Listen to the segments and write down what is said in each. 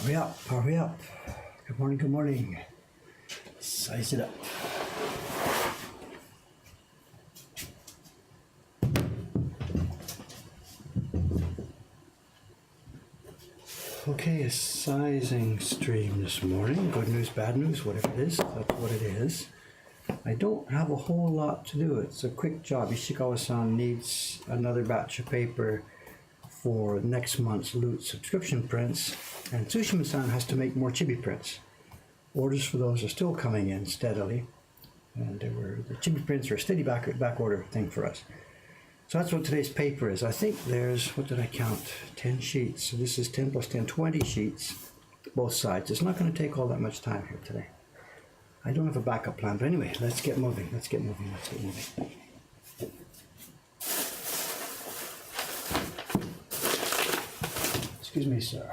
Hurry up, hurry up. Good morning, good morning. Size it up. Okay, a sizing stream this morning. Good news, bad news, whatever it is, that's what it is. I don't have a whole lot to do. It's a quick job. Ishikawa-san needs another batch of paper for next month's Loot subscription prints, and Tsushima-san has to make more chibi prints. Orders for those are still coming in steadily, and the chibi prints are a steady back order thing for us. So that's what today's paper is. I think there's, what did I count? 10 sheets. So this is 10 plus 10, 20 sheets, both sides. It's not going to take all that much time here today. I don't have a backup plan, but anyway, let's get moving. Let's get moving. Let's get moving. Excuse me, sir.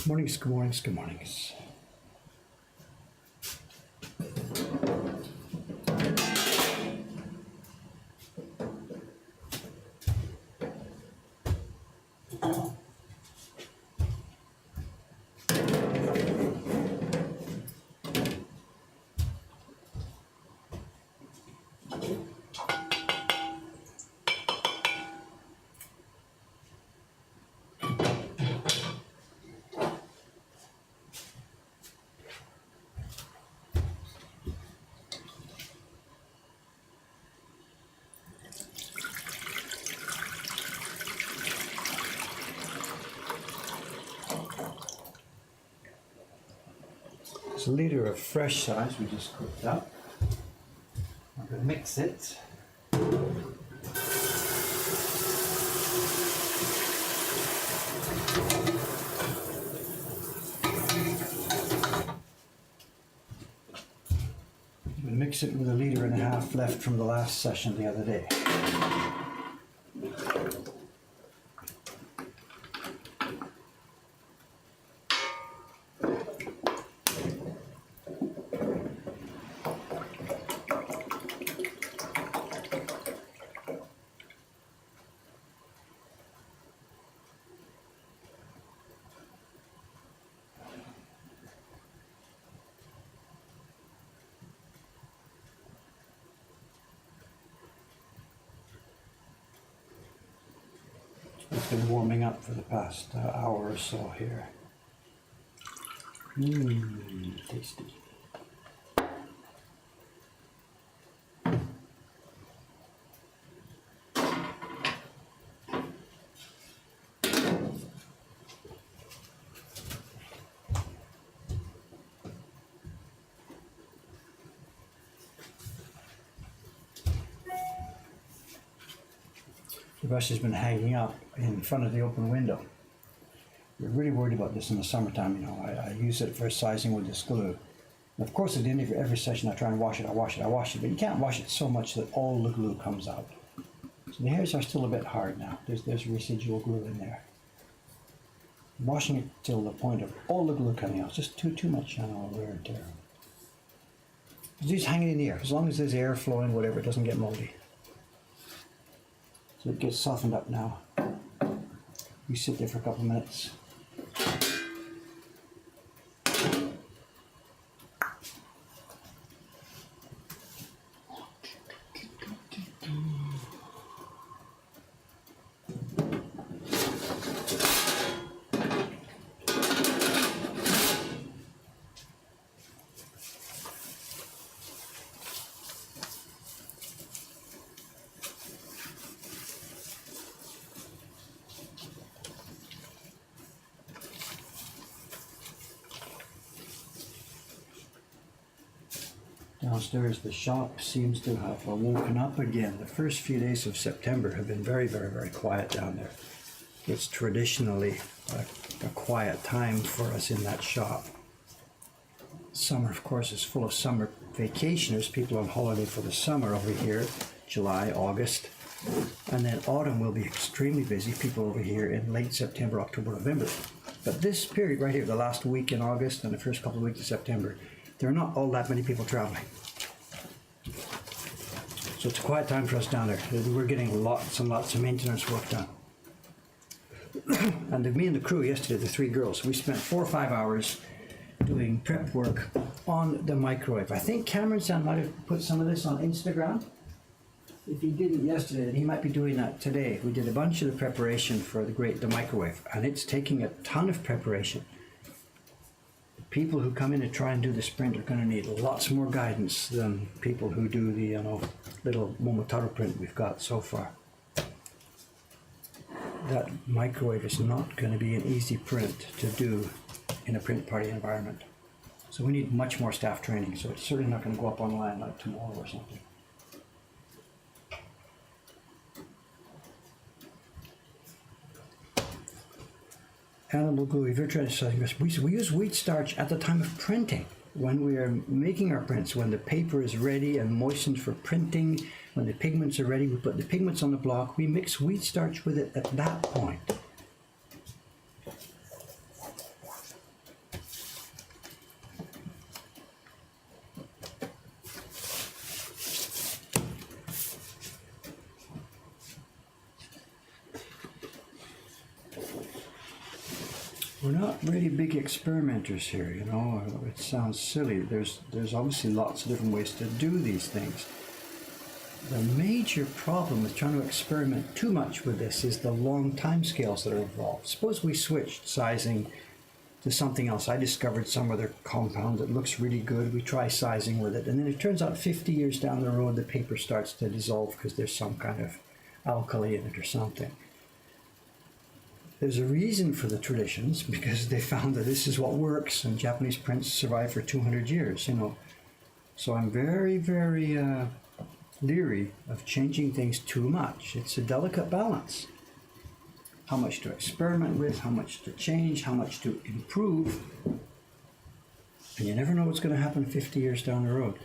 Mornings, good mornings, good mornings. It's a liter of fresh size we just cooked up. I'm going to mix it. Mix it with a liter and a half left from the last session the other day. It's been warming up for the past hour or so here. Tasty. The brush has been hanging up in front of the open window. We're really worried about this in the summertime. You know, I use it for sizing with this glue. And of course, at the end of every session, I try and wash it, but you can't wash it so much that all the glue comes out. So the hairs are still a bit hard now. There's residual glue in there. I'm washing it till the point of all the glue coming out. Just too much wear and tear. Just hang it in the air. As long as there's air flowing, whatever, it doesn't get moldy. So it gets softened up now. You sit there for a couple of minutes. Downstairs, the shop seems to have woken up again. The first few days of September have been very, very, very quiet down there. It's traditionally a quiet time for us in that shop. Summer, of course, is full of summer vacationers, people on holiday for the summer over here, July, August. And then autumn will be extremely busy, people over here in late September, October, November. But this period right here, the last week in August and the first couple of weeks of September, there are not all that many people traveling. So it's a quiet time for us down there. We're getting lots and lots of maintenance work done. And me and the crew yesterday, the 3 girls, we spent 4 or 5 hours doing prep work on the microwave. I think Cameron San might have put some of this on Instagram. If he didn't yesterday, then he might be doing that today. We did a bunch of the preparation for the microwave, and it's taking a ton of preparation. People who come in to try and do the sprint are going to need lots more guidance than people who do the little Momotaro print we've got so far. That microwave is not going to be an easy print to do in a print party environment. So we need much more staff training, so it's certainly not going to go up online like tomorrow or something. Animal glue, if you're trying to say, we use wheat starch at the time of printing. When we are making our prints, when the paper is ready and moistened for printing, when the pigments are ready, we put the pigments on the block, we mix wheat starch with it at that point. We're not really big experimenters here, you know. It sounds silly. There's obviously lots of different ways to do these things. The major problem with trying to experiment too much with this is the long time scales that are involved. Suppose we switched sizing to something else. I discovered some other compound that looks really good. We try sizing with it, and then it turns out 50 years down the road the paper starts to dissolve because there's some kind of alkali in it or something. There's a reason for the traditions, because they found that this is what works, and Japanese prints survive for 200 years, you know. So I'm very, very leery of changing things too much. It's a delicate balance. How much to experiment with, how much to change, how much to improve. And you never know what's going to happen 50 years down the road.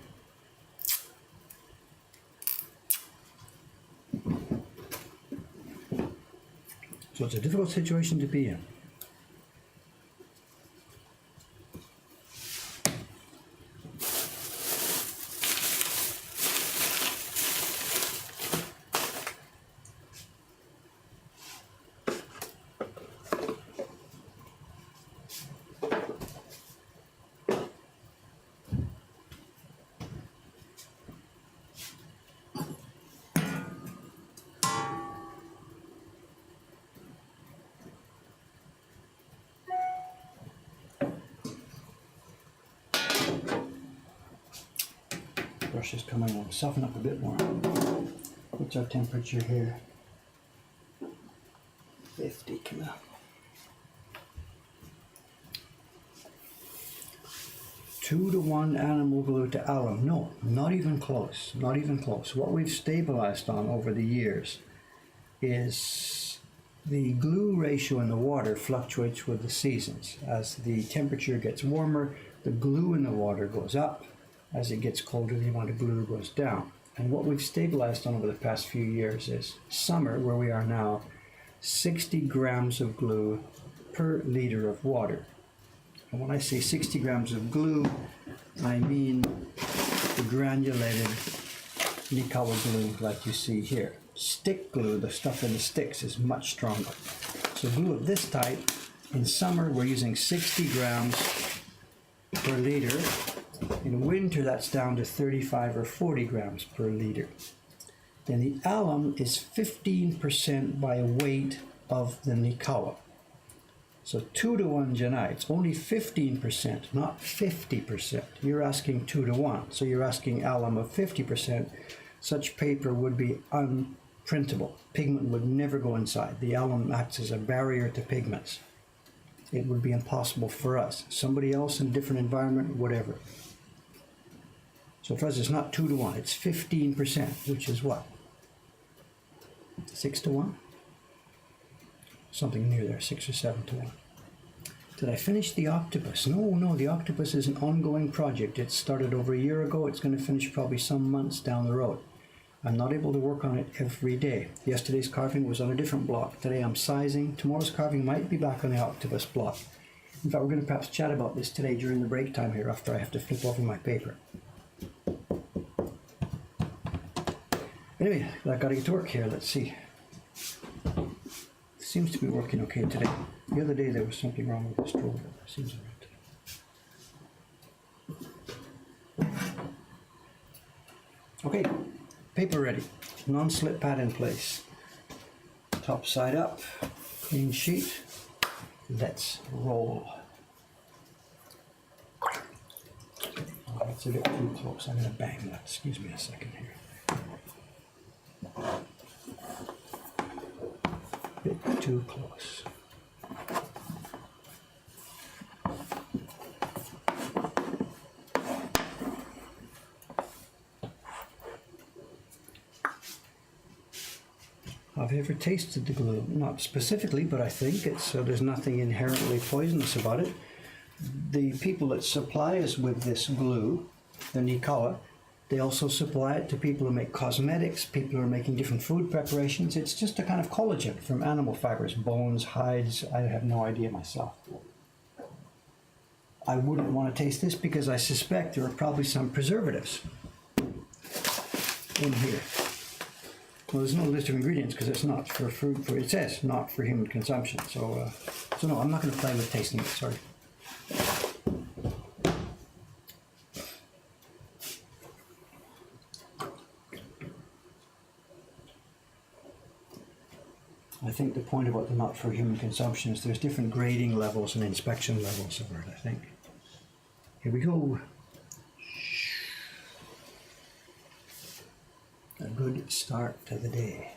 So it's a difficult situation to be in. Brush is coming along. Soften up a bit more. What's our temperature here? 50, come on. 2-to-1 animal glue to alum. No, not even close. Not even close. What we've stabilized on over the years is the glue ratio in the water fluctuates with the seasons. As the temperature gets warmer, the glue in the water goes up. As it gets colder, the amount of glue goes down. And what we've stabilized on over the past few years is summer, where we are now, 60 grams of glue per liter of water. And when I say 60 grams of glue, I mean the granulated Nikawa glue like you see here. Stick glue, the stuff in the sticks, is much stronger. So glue of this type, in summer we're using 60 grams per liter. In winter, that's down to 35 or 40 grams per liter. Then the alum is 15% by weight of the Nikawa. So 2-to-1 Janai, it's only 15%, not 50%. You're asking 2-to-1, so you're asking alum of 50%. Such paper would be unprintable. Pigment would never go inside. The alum acts as a barrier to pigments. It would be impossible for us. Somebody else in a different environment, whatever. So for us, it's not 2 to 1, it's 15%, which is what? 6 to 1? Something near there, 6 or 7 to 1. Did I finish the octopus? No, the octopus is an ongoing project. It started over a year ago. It's going to finish probably some months down the road. I'm not able to work on it every day. Yesterday's carving was on a different block. Today I'm sizing. Tomorrow's carving might be back on the octopus block. In fact, we're going to perhaps chat about this today during the break time here after I have to flip over my paper. Anyway, I've got to get to work here. Let's see. Seems to be working okay today. The other day there was something wrong with the stroller. Seems alright today. Okay, paper ready. Non-slip pad in place. Top side up. Clean sheet. Let's roll. Oh, that's a bit too close. I'm going to bang that. Excuse me a second here. Bit too close. Have you ever tasted the glue? Not specifically, but I think it's there's nothing inherently poisonous about it. The people that supply us with this glue, the Nikawa, they also supply it to people who make cosmetics, people who are making different food preparations. It's just a kind of collagen from animal fibers, bones, hides. I have no idea myself. I wouldn't want to taste this because I suspect there are probably some preservatives in here. Well, there's no list of ingredients because it's not for food. It says not for human consumption. So no, I'm not going to play with tasting it. Sorry. I think the point about the not for human consumption is there's different grading levels and inspection levels of it, I think. Here we go. A good start to the day.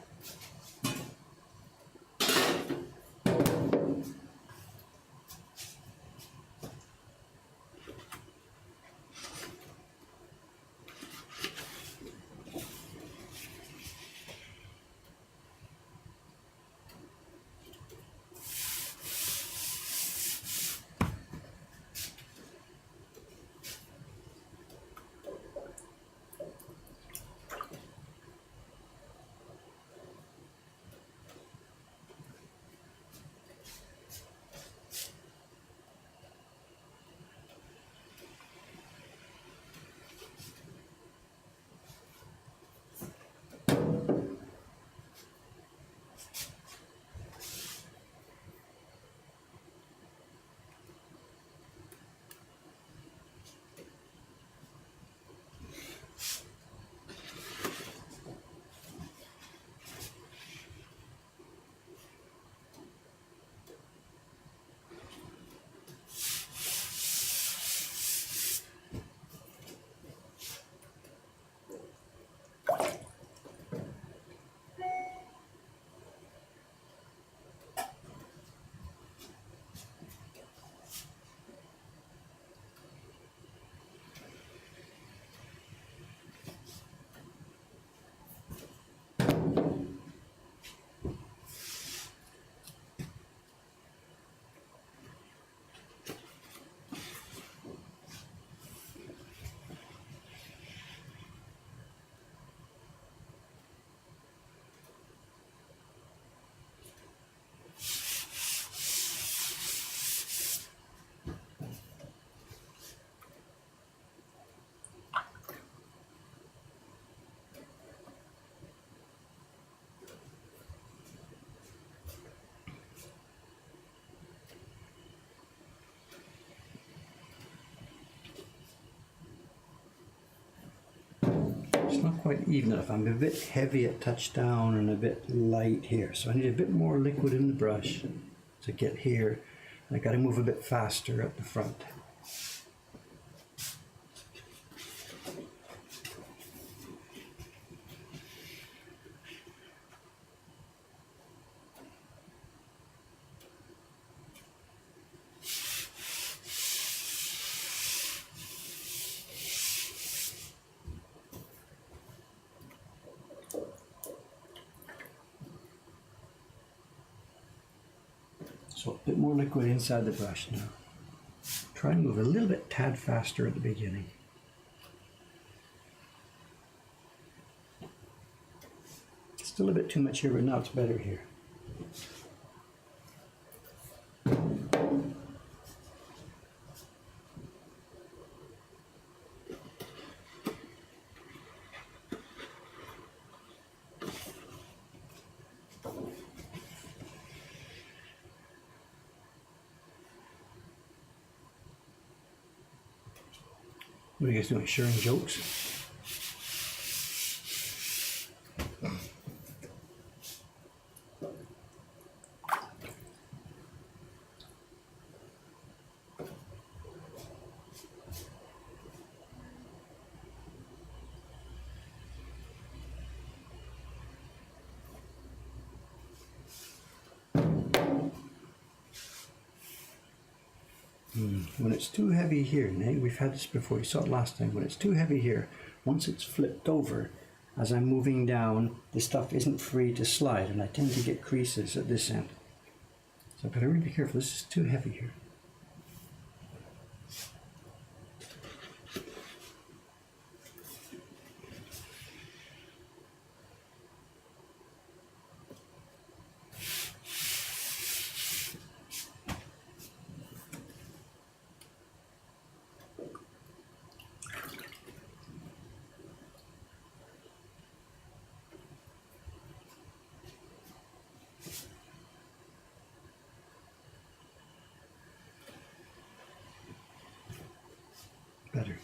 It's not quite even enough. I'm a bit heavy at touchdown and a bit light here. So I need a bit more liquid in the brush to get here. And I got to move a bit faster at the front. So a bit more liquid inside the brush now. Try and move a little bit tad faster at the beginning. Still a bit too much here, but now it's better here. What are you guys doing? Sharing jokes? When it's too heavy here, Nate, we've had this before, you saw it last time, when it's too heavy here, once it's flipped over, as I'm moving down, the stuff isn't free to slide, and I tend to get creases at this end. So I've got to really be careful, this is too heavy here. Better.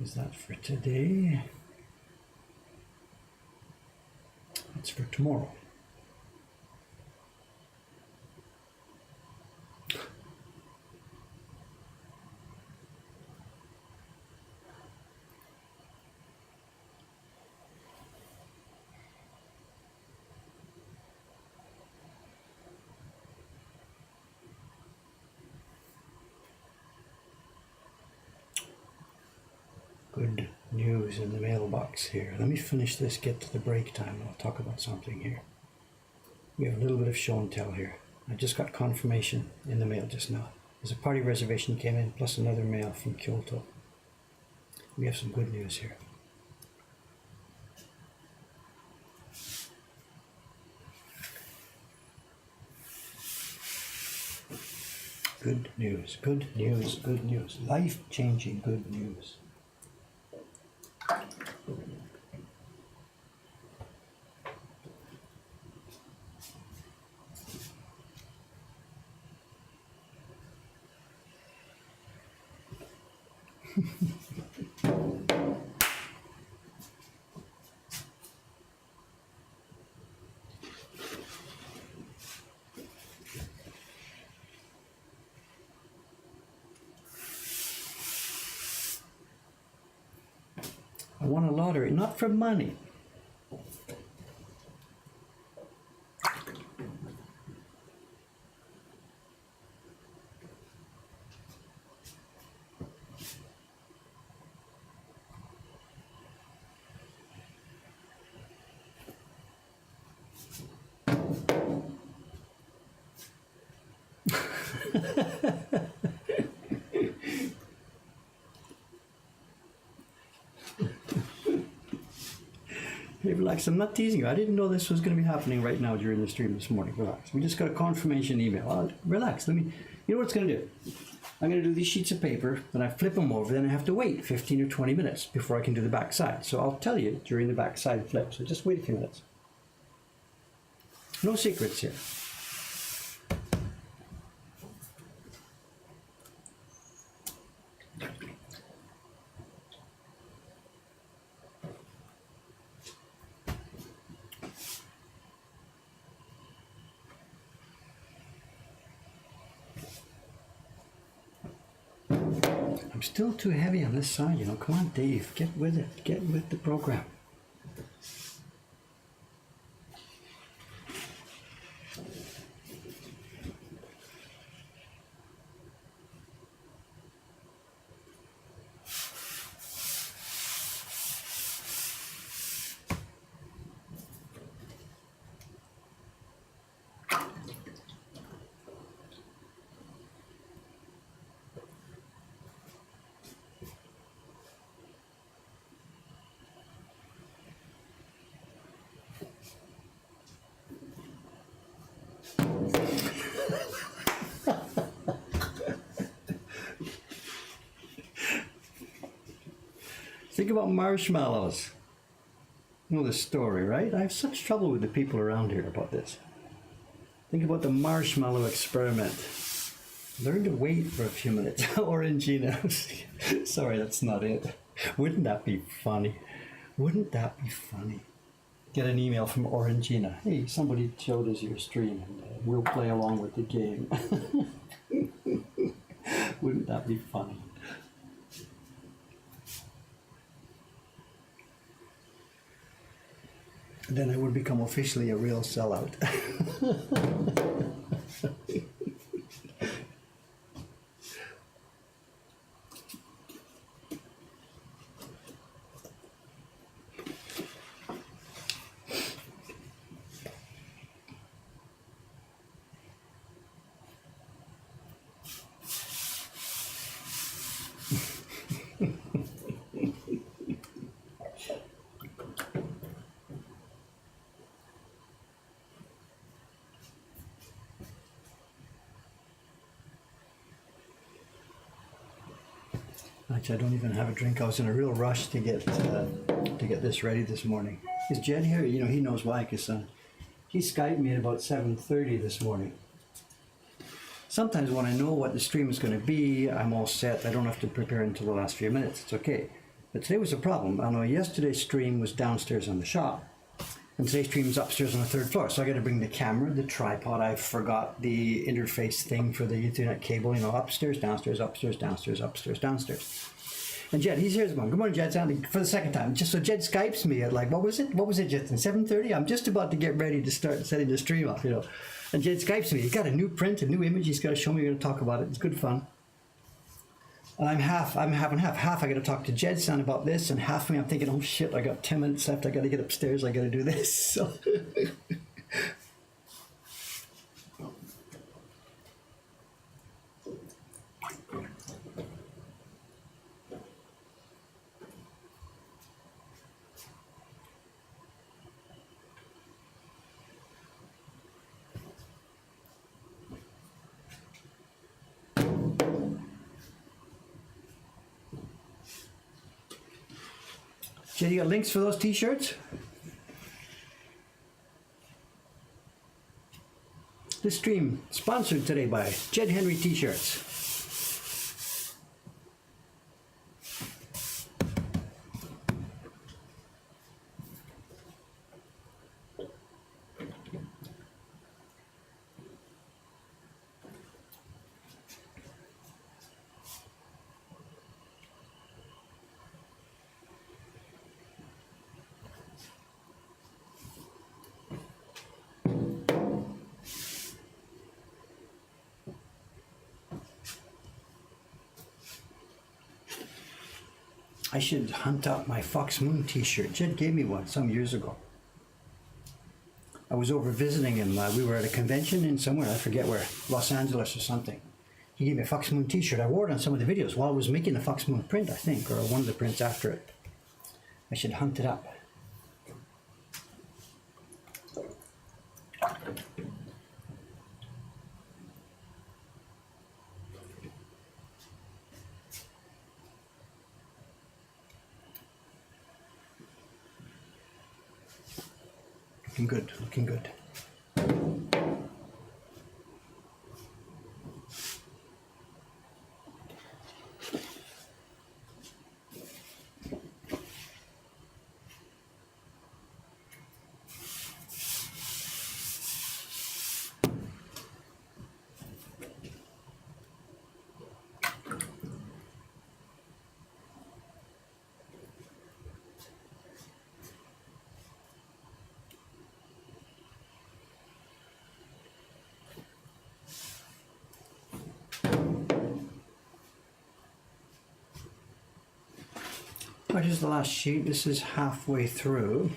Is that for today? That's for tomorrow. Good news in the mailbox here. Let me finish this, get to the break time, and I'll talk about something here. We have a little bit of show and tell here. I just got confirmation in the mail just now. There's a party reservation came in, plus another mail from Kyoto. We have some good news here. Good news, good news, good news. Life-changing good news. won a lottery, not for money. Hey, relax. I'm not teasing you. I didn't know this was going to be happening right now during the stream this morning. Relax. We just got a confirmation email. Relax. You know what it's going to do? I'm going to do these sheets of paper, then I flip them over, then I have to wait 15 or 20 minutes before I can do the back side. So I'll tell you during the back side flip. So just wait a few minutes. No secrets here. I'm still too heavy on this side, you know. Come on, Dave, get with it. Get with the program. Think about marshmallows. You know the story, right? I have such trouble with the people around here about this. Think about the marshmallow experiment. Learn to wait for a few minutes. Orangina. Sorry, that's not it. Wouldn't that be funny? Wouldn't that be funny? Get an email from Orangina. Hey, somebody showed us your stream and we'll play along with the game. Wouldn't that be funny? Then I would become officially a real sellout. Actually, I don't even have a drink. I was in a real rush to get this ready this morning. Is Jed here? You know, he knows why, because he Skyped me at about 7:30 this morning. Sometimes when I know what the stream is going to be, I'm all set. I don't have to prepare until the last few minutes. It's okay. But today was a problem. I know yesterday's stream was downstairs in the shop, and today's stream is upstairs on the third floor. So I got to bring the camera, the tripod. I forgot the interface thing for the Ethernet cable. You know, upstairs, downstairs, upstairs, downstairs, upstairs, downstairs. And Jed, he's here this morning. Good morning, Jed. Sounding for the second time. Just so Jed Skypes me at like, what was it? What was it, Justin? 7:30. I'm just about to get ready to start setting the stream up. You know, and Jed Skypes me. He's got a new print, a new image. He's got to show me. We're going to talk about it. It's good fun. And I'm half and half. Half I got to talk to Jed Son about this, and half of me I'm thinking, oh shit, I got 10 minutes left. I got to get upstairs. I got to do this. So. Jed, you got links for those t-shirts? This stream sponsored today by Jed Henry T-shirts. I should hunt up my Fox Moon t-shirt. Jed gave me one some years ago. I was over visiting him. We were at a convention in somewhere, I forget where, Los Angeles or something. He gave me a Fox Moon t-shirt. I wore it on some of the videos while I was making the Fox Moon print, I think, or one of the prints after it. I should hunt it up. Looking good, looking good. Right, here's the last sheet. This is halfway through.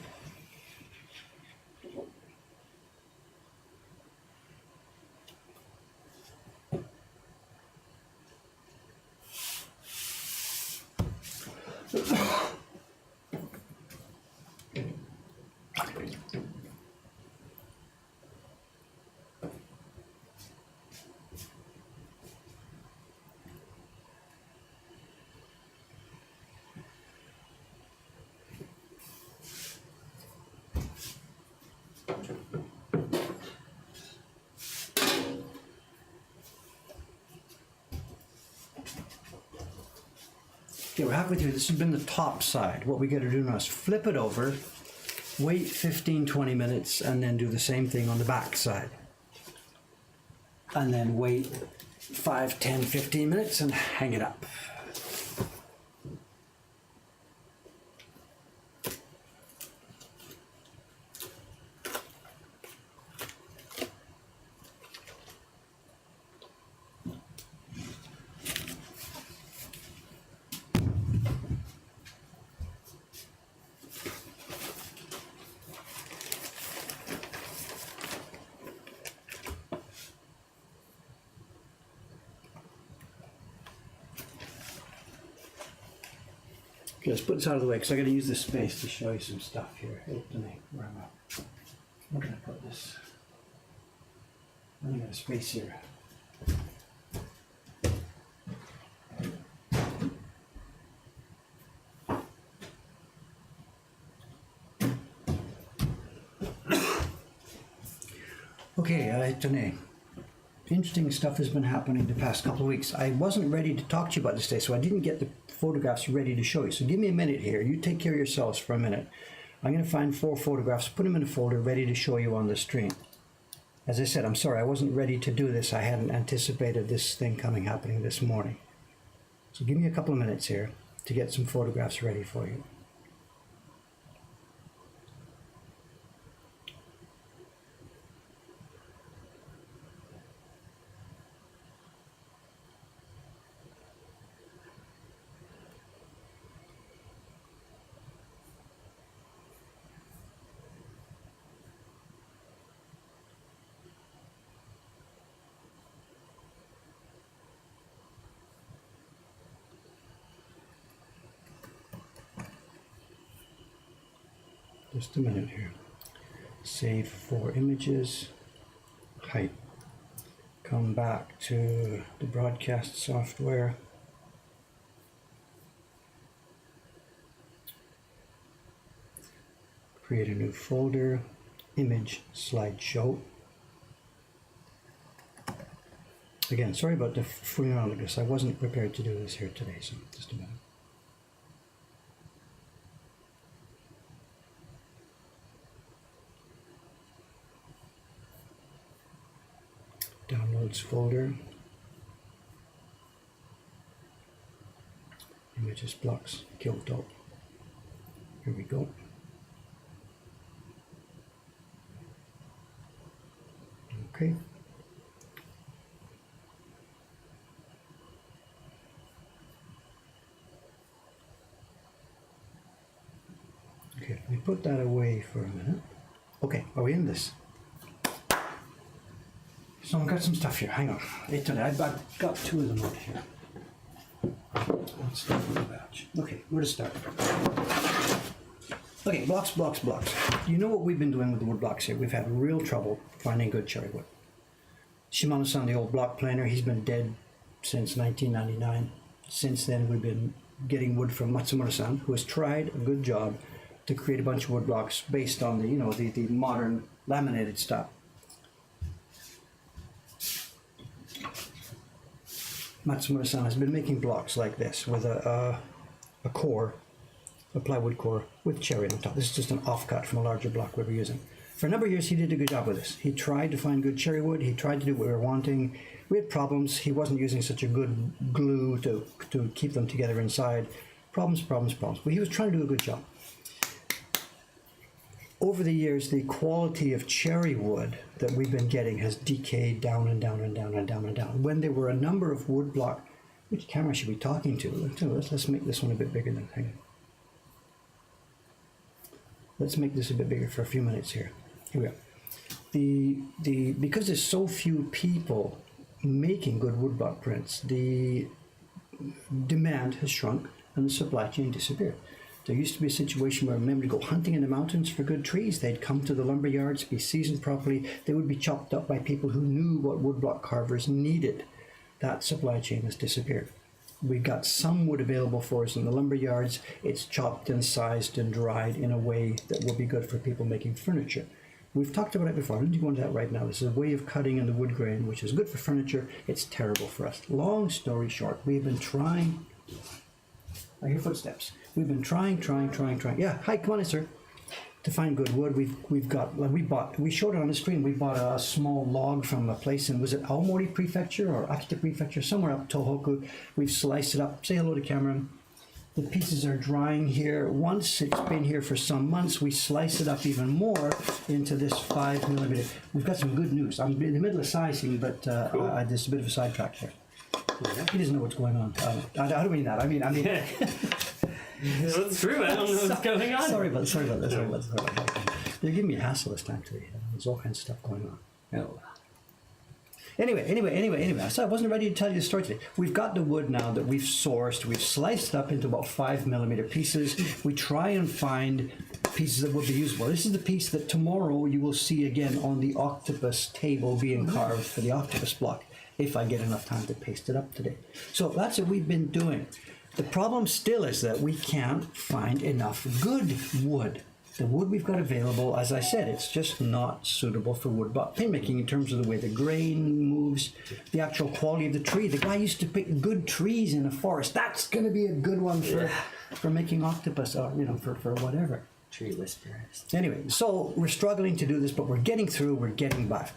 Okay, we're halfway through. This has been the top side. What we got to do now is flip it over, wait 15-20 minutes, and then do the same thing on the back side. And then wait 5, 10, 15 minutes and hang it up. Okay, let's put this out of the way because I got to use this space to show you some stuff here. Where am I? Where can I put this? I only got a space here. Okay, Tony. Interesting stuff has been happening the past couple of weeks. I wasn't ready to talk to you about this today, so I didn't get the photographs ready to show you. So give me a minute here. You take care of yourselves for a minute. I'm going to find 4 photographs, put them in a folder, ready to show you on the stream. As I said, I'm sorry, I wasn't ready to do this. I hadn't anticipated this thing happening this morning. So give me a couple of minutes here to get some photographs ready for you. Just a minute here. Save 4 images. Height. Come back to the broadcast software. Create a new folder. Image slideshow. Again, sorry about the fooling around with this. I wasn't prepared to do this here today, so just a minute. Downloads folder, images blocks, Kyoto. Here we go. Okay. put that away for a minute. Okay, are we in this? So I've got some stuff here. Hang on. I've got two of them over here. Let's start with the batch. Okay, where to start? Okay, blocks. You know what we've been doing with the wood blocks here? We've had real trouble finding good cherry wood. Shimano-san, the old block planer, he's been dead since 1999. Since then, we've been getting wood from Matsumura-san, who has tried a good job to create a bunch of wood blocks based on the, the modern laminated style. Matsumura-san has been making blocks like this with a core, a plywood core with cherry on top. This is just an offcut from a larger block we were using. For a number of years, he did a good job with this. He tried to find good cherry wood. He tried to do what we were wanting. We had problems. He wasn't using such a good glue to keep them together inside. Problems. But he was trying to do a good job. Over the years, the quality of cherry wood that we've been getting has decayed down and down and down and down and down. When there were a number of wood block, which camera should we be talking to? Let's make this one a bit bigger than hang on. Let's make this a bit bigger for a few minutes here. Here we go. Because there's so few people making good woodblock prints, the demand has shrunk and the supply chain disappeared. There used to be a situation where men would go hunting in the mountains for good trees. They'd come to the lumber yards, be seasoned properly. They would be chopped up by people who knew what woodblock carvers needed. That supply chain has disappeared. We've got some wood available for us in the lumber yards. It's chopped and sized and dried in a way that will be good for people making furniture. We've talked about it before. I don't need to go into that right now. This is a way of cutting in the wood grain, which is good for furniture. It's terrible for us. Long story short, we've been trying. I hear footsteps. We've been trying. Yeah, hi, come on in, sir. To find good wood, we showed it on the screen. We bought a small log from a place in, was it Aomori Prefecture or Akita Prefecture, somewhere up Tohoku. We've sliced it up. Say hello to Cameron. The pieces are drying here. Once it's been here for some months, we slice it up even more into this 5mm. We've got some good news. I'm in the middle of sizing, but Cool. there's a bit of a sidetrack here. He doesn't know what's going on. I don't mean that. I mean. That's true. I don't know what's going on. Sorry about this. They're giving me a hassle this time today. There's all kinds of stuff going on. Oh. Anyway. So I wasn't ready to tell you the story today. We've got the wood now that we've sourced. We've sliced it up into about 5mm pieces. We try and find pieces that will be usable. This is the piece that tomorrow you will see again on the octopus table being carved for the octopus block, if I get enough time to paste it up today. So that's what we've been doing. The problem still is that we can't find enough good wood. The wood we've got available, as I said, it's just not suitable for woodblock paintmaking in terms of the way the grain moves, the actual quality of the tree. The guy used to pick good trees in a forest. That's going to be a good one for making octopus, or for whatever. Tree whisperers. Anyway, so we're struggling to do this, but we're getting through. We're getting by.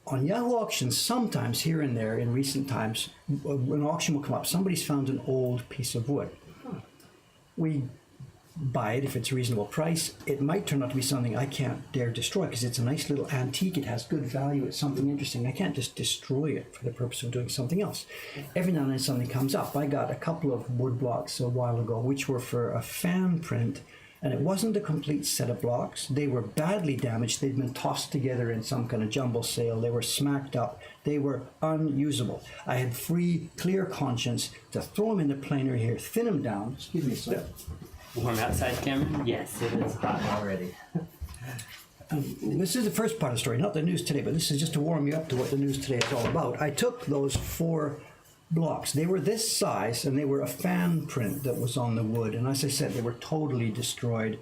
On Yahoo Auctions, sometimes here and there in recent times, an auction will come up. Somebody's found an old piece of wood. We buy it if it's a reasonable price. It might turn out to be something I can't dare destroy because it's a nice little antique. It has good value. It's something interesting. I can't just destroy it for the purpose of doing something else. Every now and then something comes up. I got a couple of wood blocks a while ago, which were for a fan print. And it wasn't a complete set of blocks. They were badly damaged. They'd been tossed together in some kind of jumble sale. They were smacked up. They were unusable. I had free, clear conscience to throw them in the planer here, thin them down. Excuse me, sir. Warm outside, Cameron? Yes, it is hot already. This is the first part of the story, not the news today, but this is just to warm you up to what the news today is all about. I took those 4 blocks. They were this size, and they were a fan print that was on the wood. And as I said, they were totally destroyed.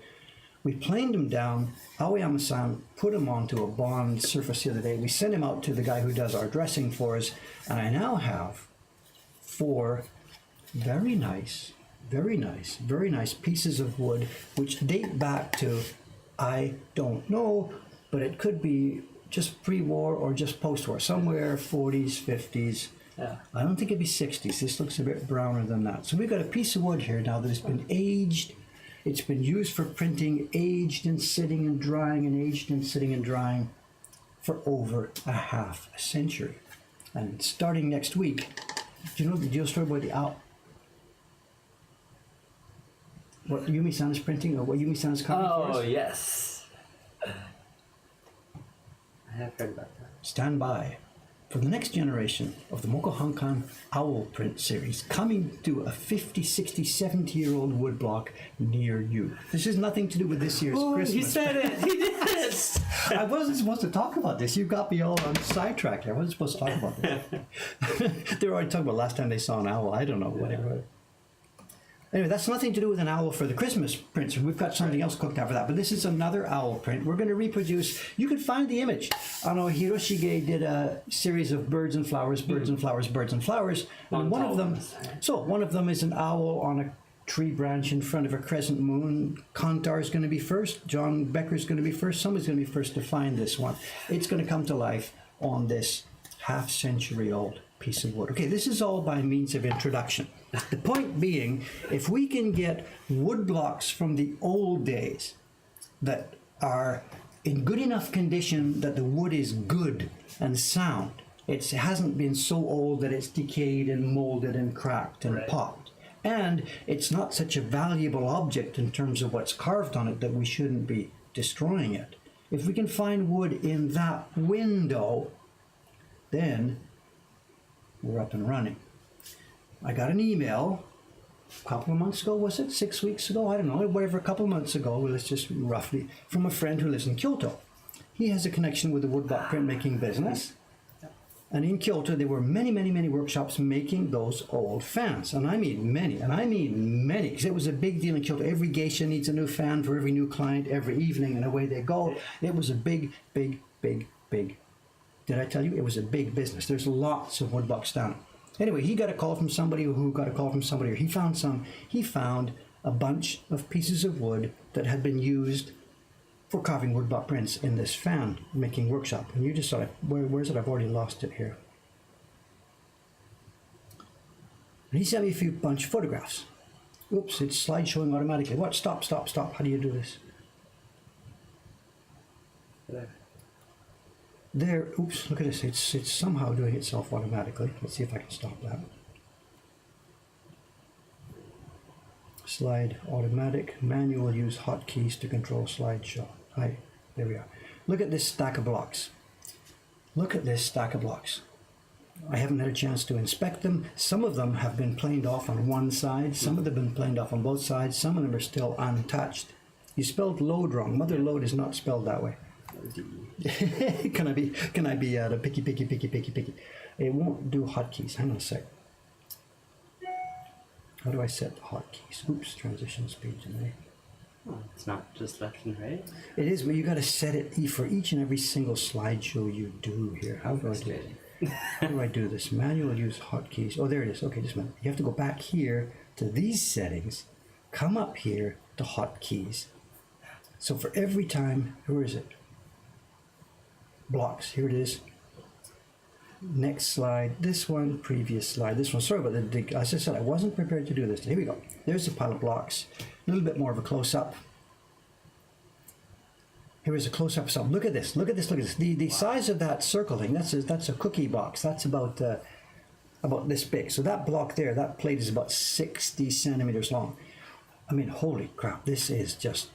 We planed them down. Aoyama-san put them onto a bond surface the other day. We sent him out to the guy who does our dressing for us. And I now have 4 very nice pieces of wood, which date back to, I don't know, but it could be just pre-war or just post-war, somewhere 40s, 50s. Yeah. I don't think it'd be 60s. This looks a bit browner than that. So we've got a piece of wood here now that has been aged. It's been used for printing, aged and sitting and drying, and aged and sitting and drying for over a half a century. And starting next week, do you know the deal story about the owl? what Yumi-san is printing, or what Yumi-san is copying for Oh, us? yes. I have heard about that. Stand by for the next generation of the Moko Hankan Owl print series, coming to a 50, 60, 70-year-old woodblock near you. This has nothing to do with this year's Oh, Christmas. he said it. He did it. I wasn't supposed to talk about this. You got me all on sidetracked. I wasn't supposed to talk about this. They were already talking about last time they saw an owl. I don't know, whatever. Anyway, that's nothing to do with an owl for the Christmas prints. We've got something else cooked out for that. But this is another owl print. We're going to reproduce. You can find the image. I know Hiroshige did a series of birds and flowers, birds and flowers, birds and flowers. And one of them, one of them is an owl on a tree branch in front of a crescent moon. Kantar is going to be first. John Becker is going to be first. Somebody's going to be first to find this one. It's going to come to life on this half-century-old piece of wood. Okay, this is all by means of introduction. The point being, if we can get wood blocks from the old days that are in good enough condition that the wood is good and sound, it hasn't been so old that it's decayed and molded and cracked and popped, and it's not such a valuable object in terms of what's carved on it that we shouldn't be destroying it. If we can find wood in that window, then we're up and running. I got an email a couple of months ago, was it? 6 weeks ago? I don't know, whatever, a couple of months ago, let's just roughly, from a friend who lives in Kyoto. He has a connection with the woodblock printmaking business. And in Kyoto, there were many, many, many workshops making those old fans. And I mean many, because it was a big deal in Kyoto. Every geisha needs a new fan for every new client every evening, and away they go. It was a big, big, big, big. Did I tell you? It was a big business. There's lots of woodblocks down. Anyway, he got a call from somebody who got a call from somebody, or he found a bunch of pieces of wood that had been used for carving woodblock prints in this fan making workshop. And you just saw it. Where's it? I've already lost it here. And he sent me a bunch of photographs. Oops, it's slide showing automatically. What? Stop. How do you do this? There, oops, look at this. It's somehow doing itself automatically. Let's see if I can stop that. Slide automatic, manual use hotkeys to control slideshow. Hi, there we are. Look at this stack of blocks. Look at this stack of blocks. I haven't had a chance to inspect them. Some of them have been planed off on one side. Some of them have been planed off on both sides. Some of them are still untouched. You spelled load wrong. Mother load is not spelled that way. Can I be the picky? It won't do hotkeys. Hang on a sec. How do I set the hotkeys? Oops, transition speed today. Oh, it's not just left and right. It is, but you got to set it for each and every single slideshow you do here. How do I do it? How do I do this? Manual use hotkeys. Oh, there it is. Okay, just a minute. You have to go back here to these settings, come up here to hotkeys. So for every time, where is it? Blocks, here it is. Next slide, this one, previous slide, this one. Sorry about the, as I said, I wasn't prepared to do this. Here we go. There's a pile of blocks. A little bit more of a close-up. Here is a close-up. So look at this. Look at this. Look at this. The size of that circle thing. That's a cookie box. That's about this big. So that block there, that plate is about 60 centimeters long. I mean, holy crap! This is just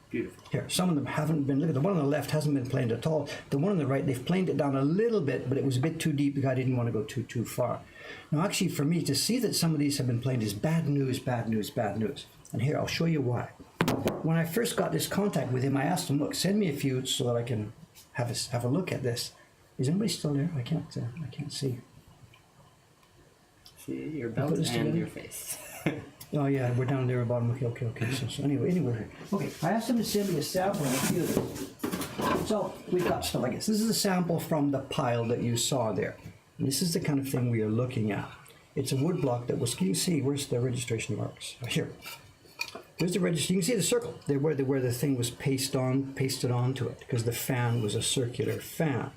Beautiful. here. Some of them haven't been. Look at the one on the left hasn't been planed at all. The one on the right, they've planed it down a little bit, but it was a bit too deep. The guy didn't want to go too far. Now, actually, for me to see that some of these have been planed is bad news, bad news, bad news. And here, I'll show you why. When I first got this contact with him, I asked him, look, send me a few so that I can have a look at this. Is anybody still there? I can't see. See your belt and together? your face. Oh yeah, we're down there at the bottom. Okay. So anyway. Okay, I asked him to send me a sample of a few of them. So we've got stuff like this. This is a sample from the pile that you saw there. And this is the kind of thing we are looking at. It's a wood block that was, can you see, where's the registration marks? Here. There's the registration. You can see the circle there where the thing was pasted onto it, because the fan was a circular fan.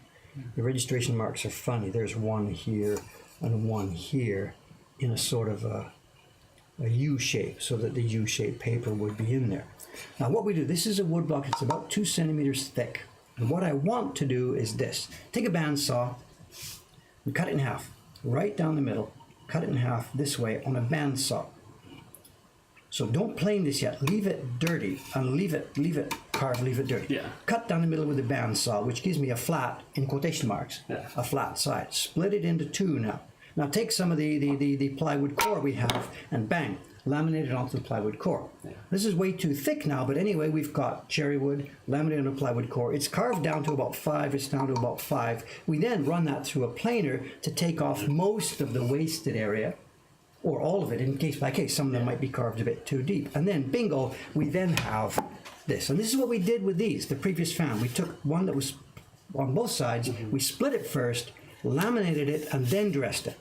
The registration marks are funny. There's one here and one here in a sort of a U shape, so that the U shape paper would be in there. Now what we do, this is a wood block, it's about 2 centimeters thick. And what I want to do is this. Take a bandsaw and cut it in half, right down the middle, cut it in half this way on a bandsaw. So don't plane this yet. Leave it dirty and leave it carved, leave it dirty. Yeah. Cut down the middle with a bandsaw, which gives me a flat, in quotation marks, Yeah. a flat side. Split it into two now. Now take some of the plywood core we have and bang, laminate it onto the plywood core. Yeah. This is way too thick now, but anyway, we've got cherry wood, laminated on a plywood core. It's carved down to about 5, it's down to about 5. We then run that through a planer to take off most of the wasted area, or all of it in case by case. Some of them might be carved a bit too deep. And then bingo, we then have this. And this is what we did with these, the previous fan. We took one that was on both sides, we split it first, laminated it, and then dressed it.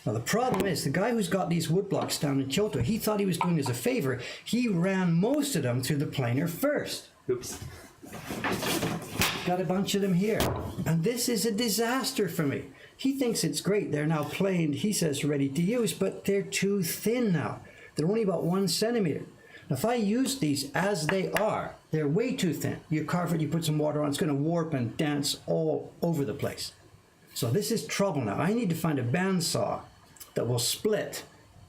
Now the problem is, the guy who's got these wood blocks down in Kyoto, he thought he was doing us a favor. He ran most of them through the planer first. Oops. Got a bunch of them here. And this is a disaster for me. He thinks it's great. They're now planed, he says, ready to use, but they're too thin now. They're only about 1 centimeter. Now, if I use these as they are, they're way too thin. You carve it, you put some water on, it's going to warp and dance all over the place. So this is trouble now. I need to find a bandsaw that will split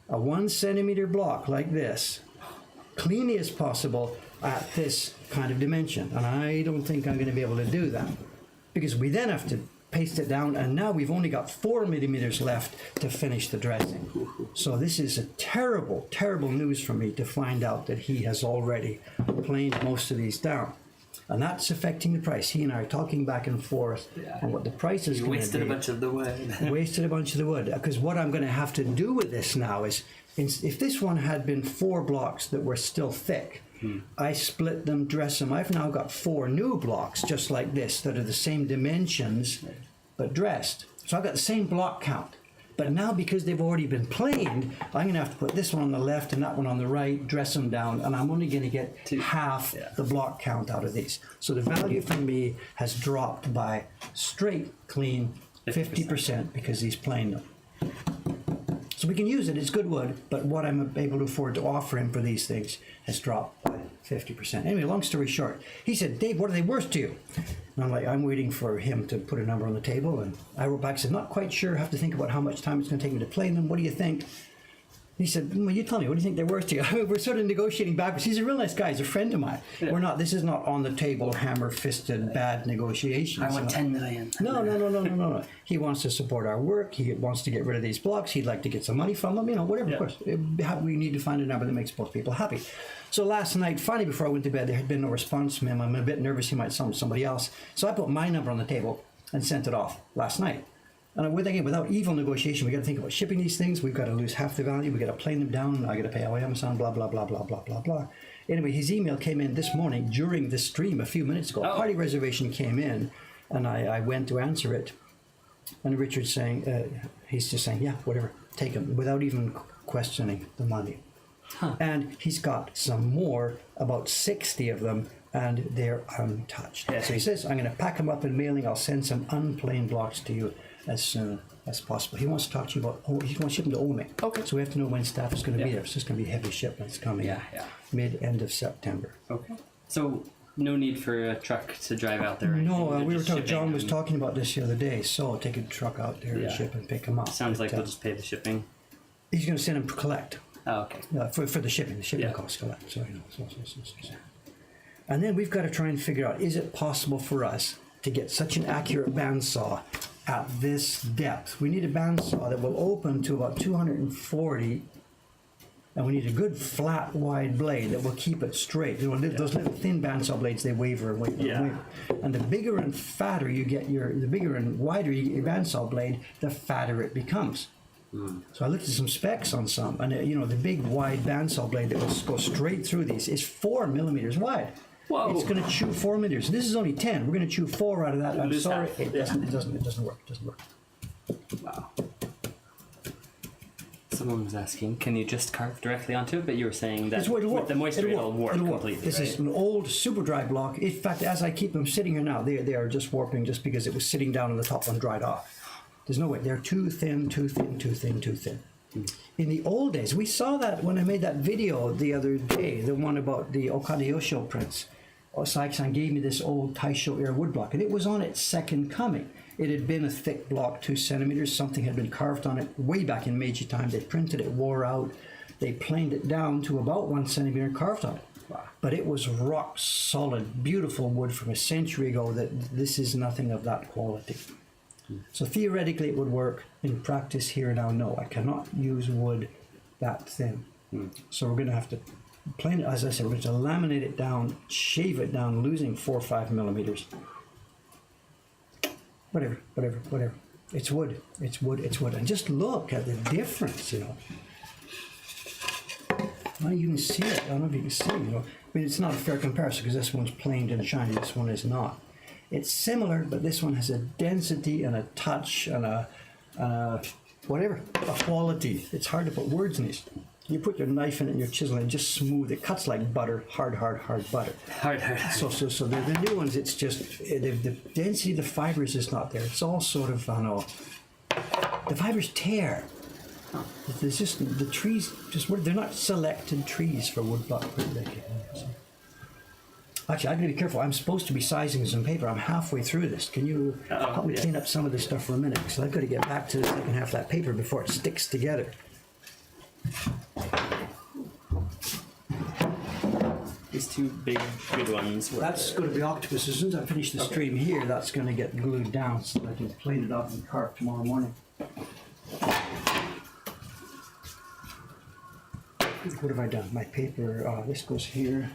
a 1 centimeter block like this, cleanly as possible, at this kind of dimension. And I don't think I'm going to be able to do that, because we then have to paste it down, and now we've only got 4 millimeters left to finish the dressing. So this is a terrible, terrible news for me to find out that he has already planed most of these down. And that's affecting the price. He and I are talking back and forth on what the price is You going to be. wasted a bunch of the wood. Wasted a bunch of the wood. Because what I'm going to have to do with this now is, if this one had been 4 blocks that were still thick, I split them, dress them. I've now got 4 new blocks just like this that are the same dimensions but dressed. So I've got the same block count. But now, because they've already been planed, I'm going to have to put this one on the left and that one on the right, dress them down, and I'm only going to get half the block count out of these. So the value for me has dropped by straight, clean 50% because he's planed them. So we can use it, it's good wood, but what I'm able to afford to offer him for these things has dropped by 50%. Anyway, long story short, he said, Dave, what are they worth to you? And I'm like, I'm waiting for him to put a number on the table, and I wrote back, said, not quite sure, have to think about how much time it's going to take me to plane them, what do you think? He said, well, you tell me, what do you think they're worth to you? We're sort of negotiating backwards. He's a real nice guy. He's a friend of mine. Yeah. This is not on the table, hammer-fisted, bad negotiations. I want 10 million. No. He wants to support our work. He wants to get rid of these blocks. He'd like to get some money from them, whatever, of course. We need to find a number that makes both people happy. So last night, finally, before I went to bed, there had been no response from him. I'm a bit nervous he might sell somebody else. So I put my number on the table and sent it off last night. And without evil negotiation, we got to think about shipping these things. We've got to lose half the value. We got to plane them down. I got to pay Amazon. Blah blah blah blah blah blah blah. Anyway, his email came in this morning during the stream a few minutes ago. A party reservation came in, and I went to answer it. And Richard's saying, he's just saying, yeah, whatever, take them, without even questioning the money. And he's got some more, about 60 of them, and they're untouched. So he says, I'm going to pack them up in mailing. I'll send some unplaned blocks to you as soon as possible. He wants to talk to you about, he wants to ship them to Ome. Okay. So we have to know when staff is going to be there. It's just going to be heavy shipments coming mid-end of September. Okay. So no need for a truck to drive out there. No, we were talking, John was talking about this the other day. So take a truck out there and ship and pick them up. Sounds like they'll just pay the shipping. He's going to send them to collect. Oh, okay. For the shipping costs collect. So, And then we've got to try and figure out, is it possible for us to get such an accurate bandsaw at this depth? We need a bandsaw that will open to about 240, and we need a good flat wide blade that will keep it straight. Those little thin bandsaw blades, they waver and waver and waver. And the bigger and fatter you get the bigger and wider you get your bandsaw blade, the fatter it becomes. So I looked at some specs on some, and the big wide bandsaw blade that will go straight through these is 4 millimeters wide. Whoa. It's going to chew 4 millimeters. This is only 10. We're going to chew 4 out of that. I'm sorry, half. it doesn't work. Wow. Someone was asking, can you just carve directly onto it? But you were saying that with the moisture it'll work completely. This is an old super dry block. In fact, as I keep them sitting here now, they are just warping just because it was sitting down on the top one dried off. There's no way. They're too thin, too thin, too thin, too thin. In the old days, we saw that when I made that video the other day, the one about the Okada-Yosho prints. Saiki-san gave me this old Taisho Air wood block, and it was on its second coming. It had been a thick block, 2 centimeters. Something had been carved on it way back in Meiji time. They printed it, wore out. They planed it down to about 1 centimeter carved on it. Wow. But it was rock solid, beautiful wood from a century ago that this is nothing of that quality. So theoretically it would work. In practice here now, no, I cannot use wood that thin. So we're going to have to plane it, as I said, we're going to laminate it down, shave it down, losing 4 or 5 millimeters. Whatever. It's wood. And just look at the difference, you know. Well, you can see it. I don't know if you can see, you know. I mean, it's not a fair comparison because this one's planed and shiny, this one is not. It's similar, but this one has a density and a touch and a quality. It's hard to put words in these. You put your knife in it and your chisel and just smooth. It cuts like butter, hard butter. Hard. So the new ones, it's just the density of the fibers is not there. It's all sort of, I don't know, the fibers tear. There's just the trees. They're not selected trees for woodblock. Actually, I'm going to be careful. I'm supposed to be sizing some paper. I'm halfway through this. Can you help me clean up some of this stuff for a minute? Because I've got to get back to the second half of that paper before it sticks together. These two big good ones. That's going to be octopus. As soon as I finish the stream here, that's going to get glued down so I can plane it up and carve tomorrow morning. What have I done? My paper, this goes here.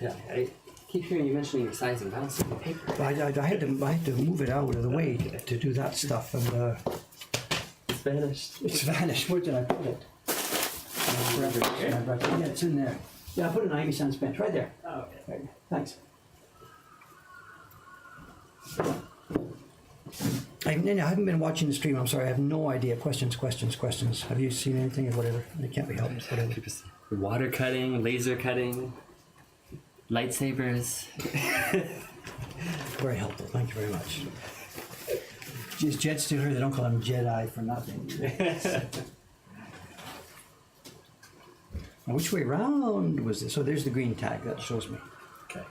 Yeah, I keep hearing you mentioning your sizing. I don't see the paper. I had to move it out of the way to do that stuff, and It's vanished. it's vanished. Where did I put it? Yeah, it's in there. Yeah, I put it in Ivy Sands bench right there. Oh, okay. Right. Thanks. I haven't been watching the stream. I'm sorry. I have no idea. Questions. Have you seen anything or whatever? It can't be helped. Whatever. Water cutting, laser cutting, lightsabers. Very helpful. Thank you very much. Is Jed still here? They don't call him Jedi for nothing. Now, which way round was this? So there's the green tag. That shows me. Okay.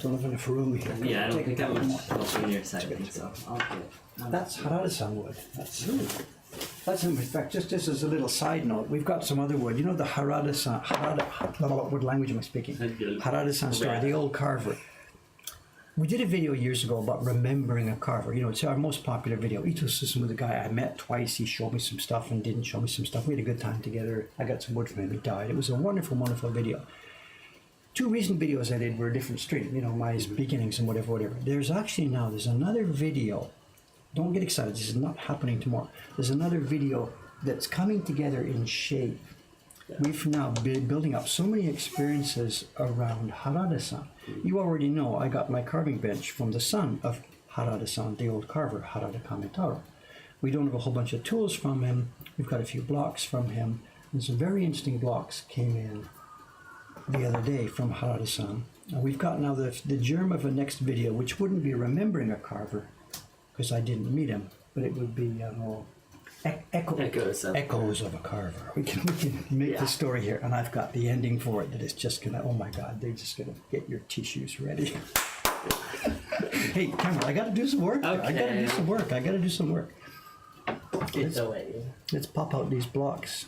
Don't have enough room here. Yeah, I don't Take think it that down. much help in your sizing, so okay. That's Harada-san wood. That's in fact, just as a little side note, we've got some other wood. You know the Harada-san, what language am I speaking? Harada-san story, the old carver. We did a video years ago about remembering a carver. You know, it's our most popular video. Ito Susumu, the guy I met twice, he showed me some stuff and didn't show me some stuff. We had a good time together. I got some wood from him, he died. It was a wonderful, wonderful video. 2 recent videos I did were a different stream, you know, my beginnings and whatever. There's another video. Don't get excited, this is not happening tomorrow. There's another video that's coming together in shape. We've now been building up so many experiences around Harada-san. You already know I got my carving bench from the son of Harada-san, the old carver, Harada Kametaro. We don't have a whole bunch of tools from him. We've got a few blocks from him. And some very interesting blocks came in the other day from Harada-san. We've got now the germ of a next video, which wouldn't be remembering a carver, because I didn't meet him, but it would be echoes of a carver. We can make the story here, and I've got the ending for it that is just gonna, oh my God, they're just gonna get your tissues ready. Hey, Cameron, I gotta do some work. Okay. I gotta do some work. It's away. Let's pop out these blocks.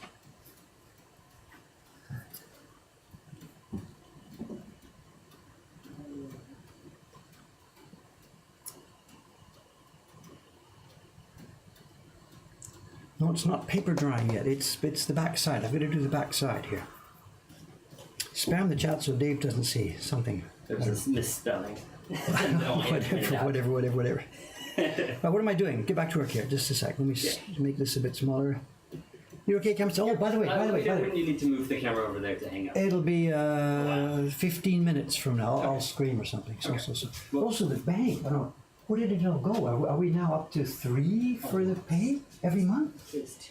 No, it's not paper drying yet. It's the back side. I've got to do the back side here. Spam the chat so Dave doesn't see something. There's a misspelling. Whatever. What am I doing? Get back to work here. Just a sec. Let me make this a bit smaller. You okay, Cam? Oh, by the way. You need to move the camera over there to hang up. It'll be 15 minutes from now. I'll scream or something. So. Also, the bank. I don't know. Where did it all go? Are we now up to 3 for the pay every month? It's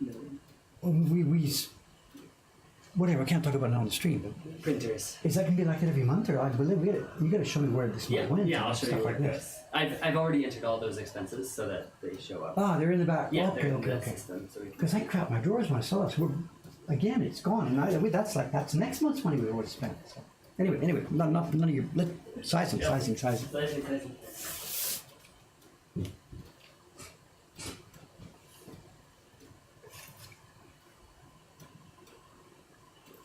2.7 million. Whatever. I can't talk about it on the stream. But Printers. is that gonna be like that every month, or I believe you gotta show me where this money went? Yeah, I'll show you stuff where like it this. goes. I've already entered all those expenses so that they show up. Ah, they're in the back. Yeah, they're in okay. the system. So Because I crap my drawers when I saw it. So again, it's gone, and that's next month's money we would have spent. So. Anyway, none of your sizing.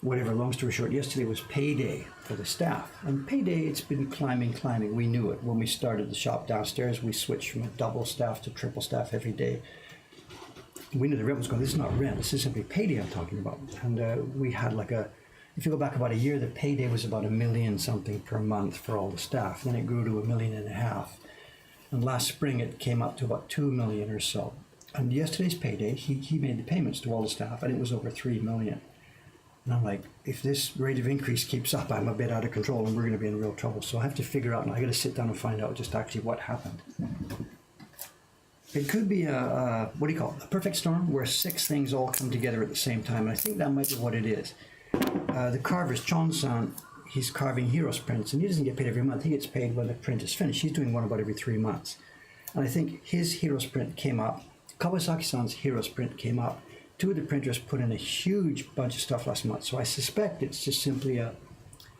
whatever, long story short, yesterday was payday for the staff. And payday, it's been climbing. We knew it. When we started the shop downstairs, we switched from a double staff to triple staff every day. We knew the rent was going, this is not rent, this is simply payday I'm talking about. And we had like if you go back about a year, the payday was about $1 million something per month for all the staff. Then it grew to $1.5 million. And last spring it came up to about 2 million or so. And yesterday's payday, he made the payments to all the staff, and it was over 3 million. And I'm like, if this rate of increase keeps up, I'm a bit out of control and we're going to be in real trouble. So I have to figure out, and I got to sit down and find out just actually what happened. It could be a perfect storm where 6 things all come together at the same time. And I think that might be what it is. The carver's Chon-san, he's carving Heroes prints, and he doesn't get paid every month. He gets paid when the print is finished. He's doing one about every 3 months. And I think his Heroes print came up. Kawasaki-san's Heroes print came up. 2 of the printers put in a huge bunch of stuff last month, so I suspect it's just simply an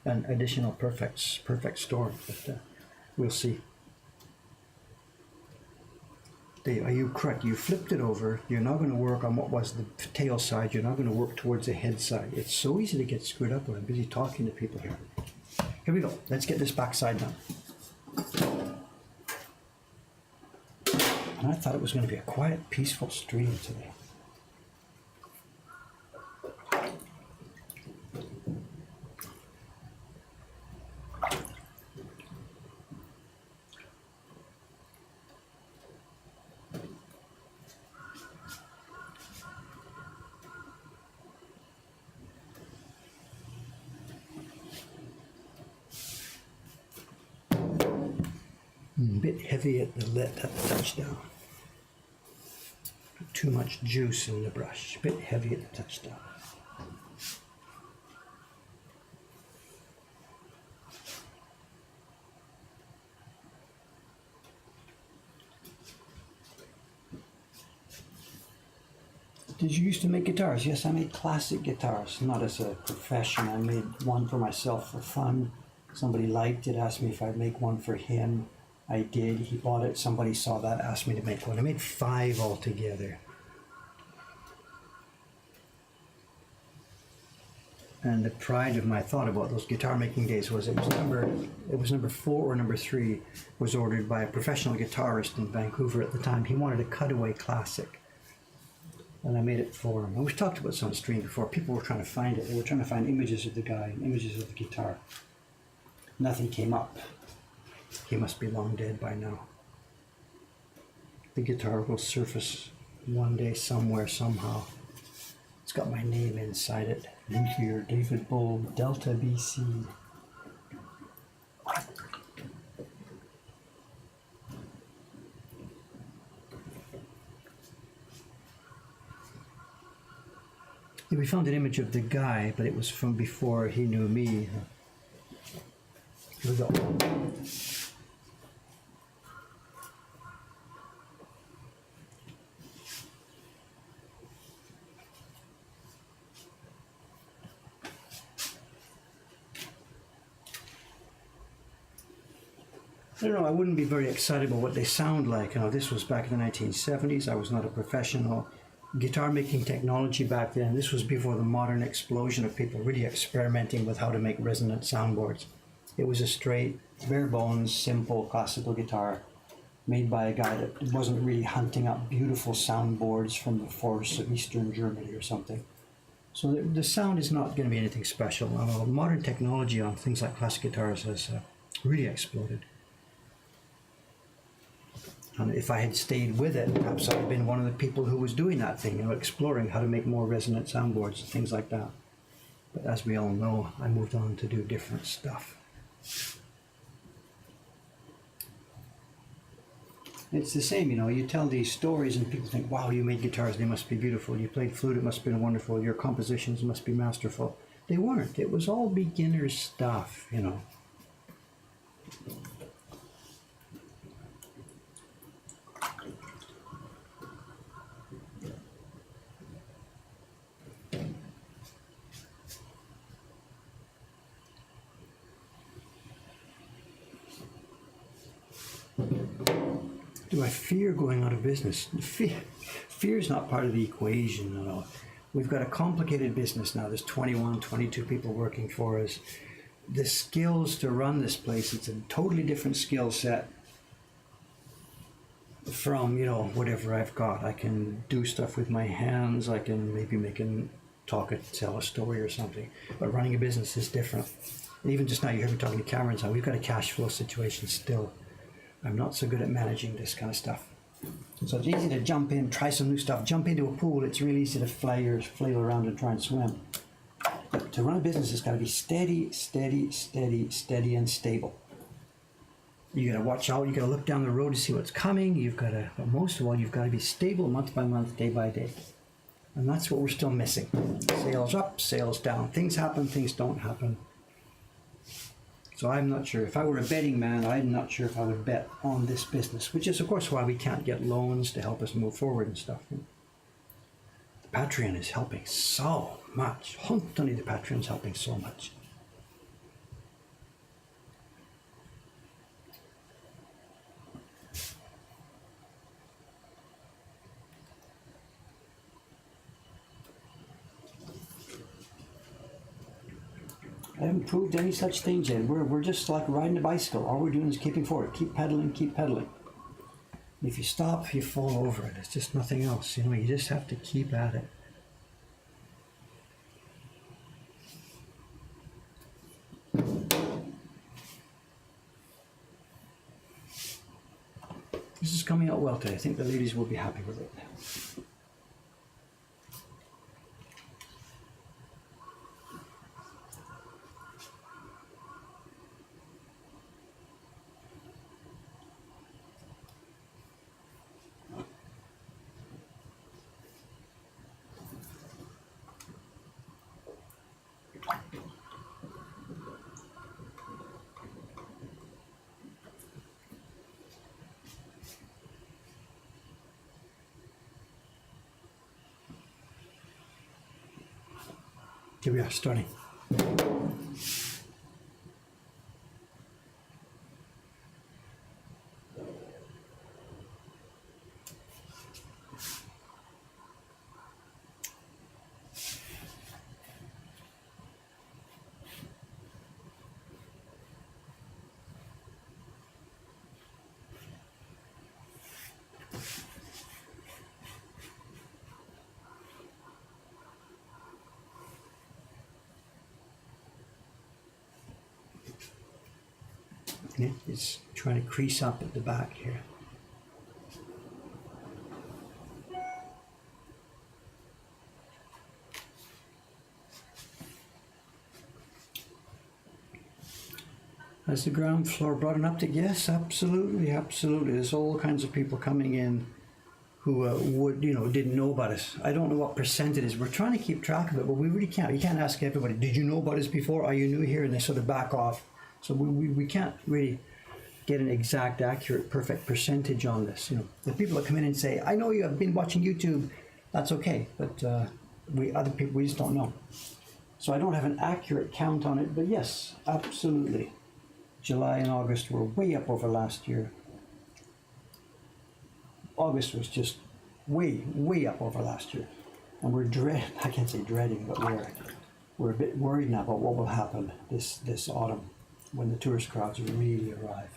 additional perfect storm, but we'll see. Dave, are you correct? You flipped it over. You're not going to work on what was the tail side. You're not going to work towards the head side. It's so easy to get screwed up when I'm busy talking to people here. Here we go. Let's get this back side done. And I thought it was going to be a quiet, peaceful stream today. A bit heavy at the lip at the touchdown. Too much juice in the brush. A bit heavy at the touchdown. Did you used to make guitars? Yes, I made classic guitars, not as a profession. I made one for myself for fun. Somebody liked it, asked me if I'd make one for him. I did. He bought it. Somebody saw that, asked me to make one. I made 5 altogether. And the pride of my thought about those guitar making days was it was number 4 or number 3 was ordered by a professional guitarist in Vancouver at the time. He wanted a cutaway classic. And I made it for him. And we've talked about this on the stream before. People were trying to find it. They were trying to find images of the guy and images of the guitar. Nothing came up. He must be long dead by now. The guitar will surface one day somewhere, somehow. It's got my name inside it. Nuclear David Bull, Delta BC. We found an image of the guy, but it was from before he knew me. Here we go. I don't know, I wouldn't be very excited about what they sound like. You know, this was back in the 1970s. I was not a professional. Guitar making technology back then, this was before the modern explosion of people really experimenting with how to make resonant soundboards. It was a straight, bare bones, simple classical guitar made by a guy that wasn't really hunting up beautiful soundboards from the forests of Eastern Germany or something. So the sound is not going to be anything special. Modern technology on things like classic guitars has really exploded. And if I had stayed with it, perhaps I'd have been one of the people who was doing that thing, you know, exploring how to make more resonant soundboards and things like that. But as we all know, I moved on to do different stuff. It's the same, you know, you tell these stories and people think, wow, you made guitars, they must be beautiful. You played flute, it must have been wonderful. Your compositions must be masterful. They weren't. It was all beginner stuff, you know. Do I fear going out of business? Fear is not part of the equation at all. We've got a complicated business now. There's 21, 22 people working for us. The skills to run this place, it's a totally different skill set from, you know, whatever I've got. I can do stuff with my hands. I can maybe tell a story or something. But running a business is different. And even just now, you heard me talking to Cameron, so we've got a cash flow situation still. I'm not so good at managing this kind of stuff. So it's easy to jump in, try some new stuff, jump into a pool. It's really easy to flail around and try and swim. But to run a business, it's got to be steady, steady, steady, steady, and stable. You got to watch out. You got to look down the road to see what's coming. But most of all, you've got to be stable month by month, day by day. And that's what we're still missing. Sales up, sales down. Things happen, things don't happen. So I'm not sure. If I were a betting man, I'm not sure if I would bet on this business, which is, of course, why we can't get loans to help us move forward and stuff. The Patreon is helping so much. Huntony, the Patreon's helping so much. I haven't proved any such things yet. We're just like riding a bicycle. All we're doing is keeping forward. Keep pedaling, keep pedaling. If you stop, you fall over it. It's just nothing else. You know, you just have to keep at it. This is coming out well today. I think the ladies will be happy with it. Here we are, starting. It's trying to crease up at the back here. Has the ground floor brought an uptick? Yes, absolutely, absolutely. There's all kinds of people coming in who didn't know about us. I don't know what percent it is. We're trying to keep track of it, but we really can't. You can't ask everybody, did you know about us before? Are you new here? And they sort of back off. So we can't really get an exact, accurate, perfect percentage on this. You know, the people that come in and say, I know you have been watching YouTube, that's okay. But other people, we just don't know. So I don't have an accurate count on it, but yes, absolutely. July and August were way up over last year. August was just way, way up over last year. And I can't say dreading, but we're a bit worried now about what will happen this autumn when the tourist crowds really arrive.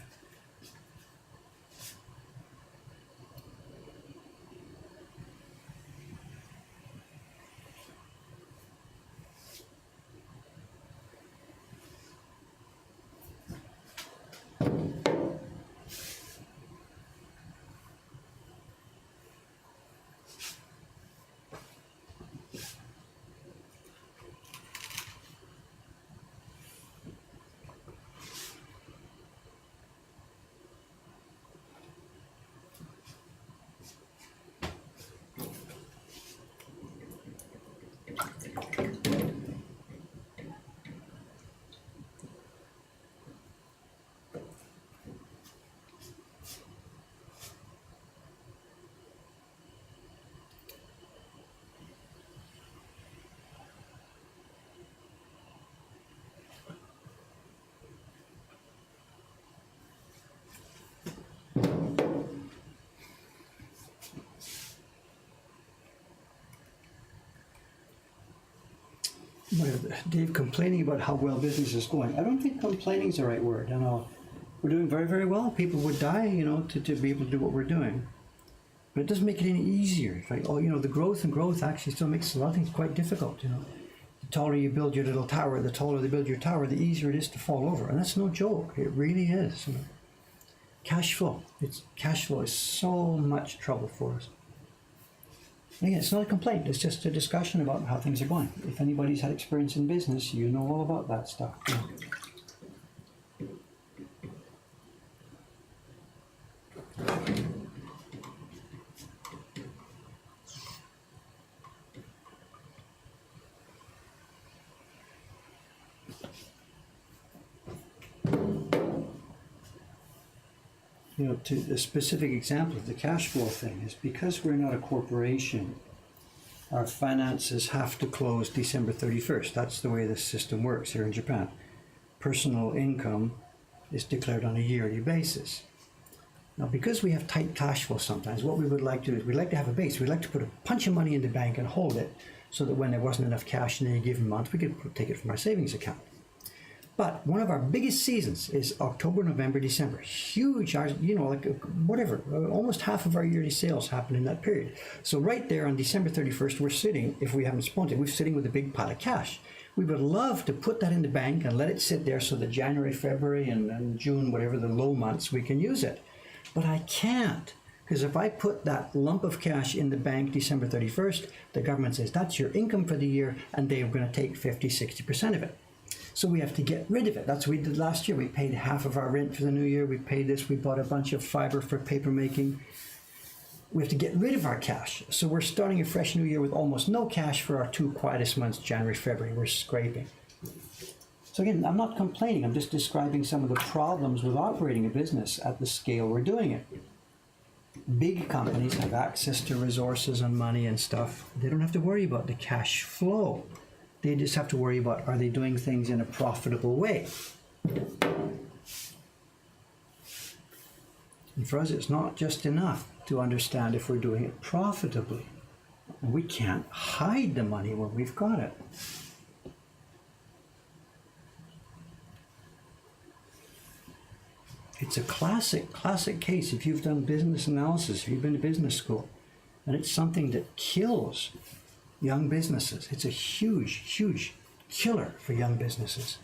Dave complaining about how well business is going. I don't think complaining is the right word. I know we're doing very, very well. People would die, you know, to be able to do what we're doing. But it doesn't make it any easier. It's like, oh, you know, the growth actually still makes a lot of things quite difficult, you know. The taller you build your little tower, the taller they build your tower, the easier it is to fall over. And that's no joke. It really is. You know. Cash flow. Cash flow is so much trouble for us. And again, it's not a complaint. It's just a discussion about how things are going. If anybody's had experience in business, you know all about that stuff. You know. You know, to a specific example of the cash flow thing is because we're not a corporation, our finances have to close December 31st. That's the way the system works here in Japan. Personal income is declared on a yearly basis. Now, because we have tight cash flow sometimes, what we would like to do is we'd like to have a base. We'd like to put a bunch of money in the bank and hold it so that when there wasn't enough cash in any given month, we could take it from our savings account. But one of our biggest seasons is October, November, December. Huge, you know, like whatever, almost half of our yearly sales happen in that period. So right there on December 31st, we're sitting, if we haven't spent it, we're sitting with a big pile of cash. We would love to put that in the bank and let it sit there so that January, February, and June, whatever the low months, we can use it. But I can't, because if I put that lump of cash in the bank December 31st, the government says that's your income for the year, and they are going to take 50, 60% of it. So we have to get rid of it. That's what we did last year. We paid half of our rent for the new year. We paid this. We bought a bunch of fiber for paper making. We have to get rid of our cash. So we're starting a fresh new year with almost no cash for our two quietest months, January, February. We're scraping. So again, I'm not complaining. I'm just describing some of the problems with operating a business at the scale we're doing it. Big companies have access to resources and money and stuff. They don't have to worry about the cash flow. They just have to worry about, are they doing things in a profitable way? And for us, it's not just enough to understand if we're doing it profitably. And we can't hide the money when we've got it. It's a classic case. If you've done business analysis, if you've been to business school, and it's something that kills young businesses. It's a huge, huge killer for young businesses.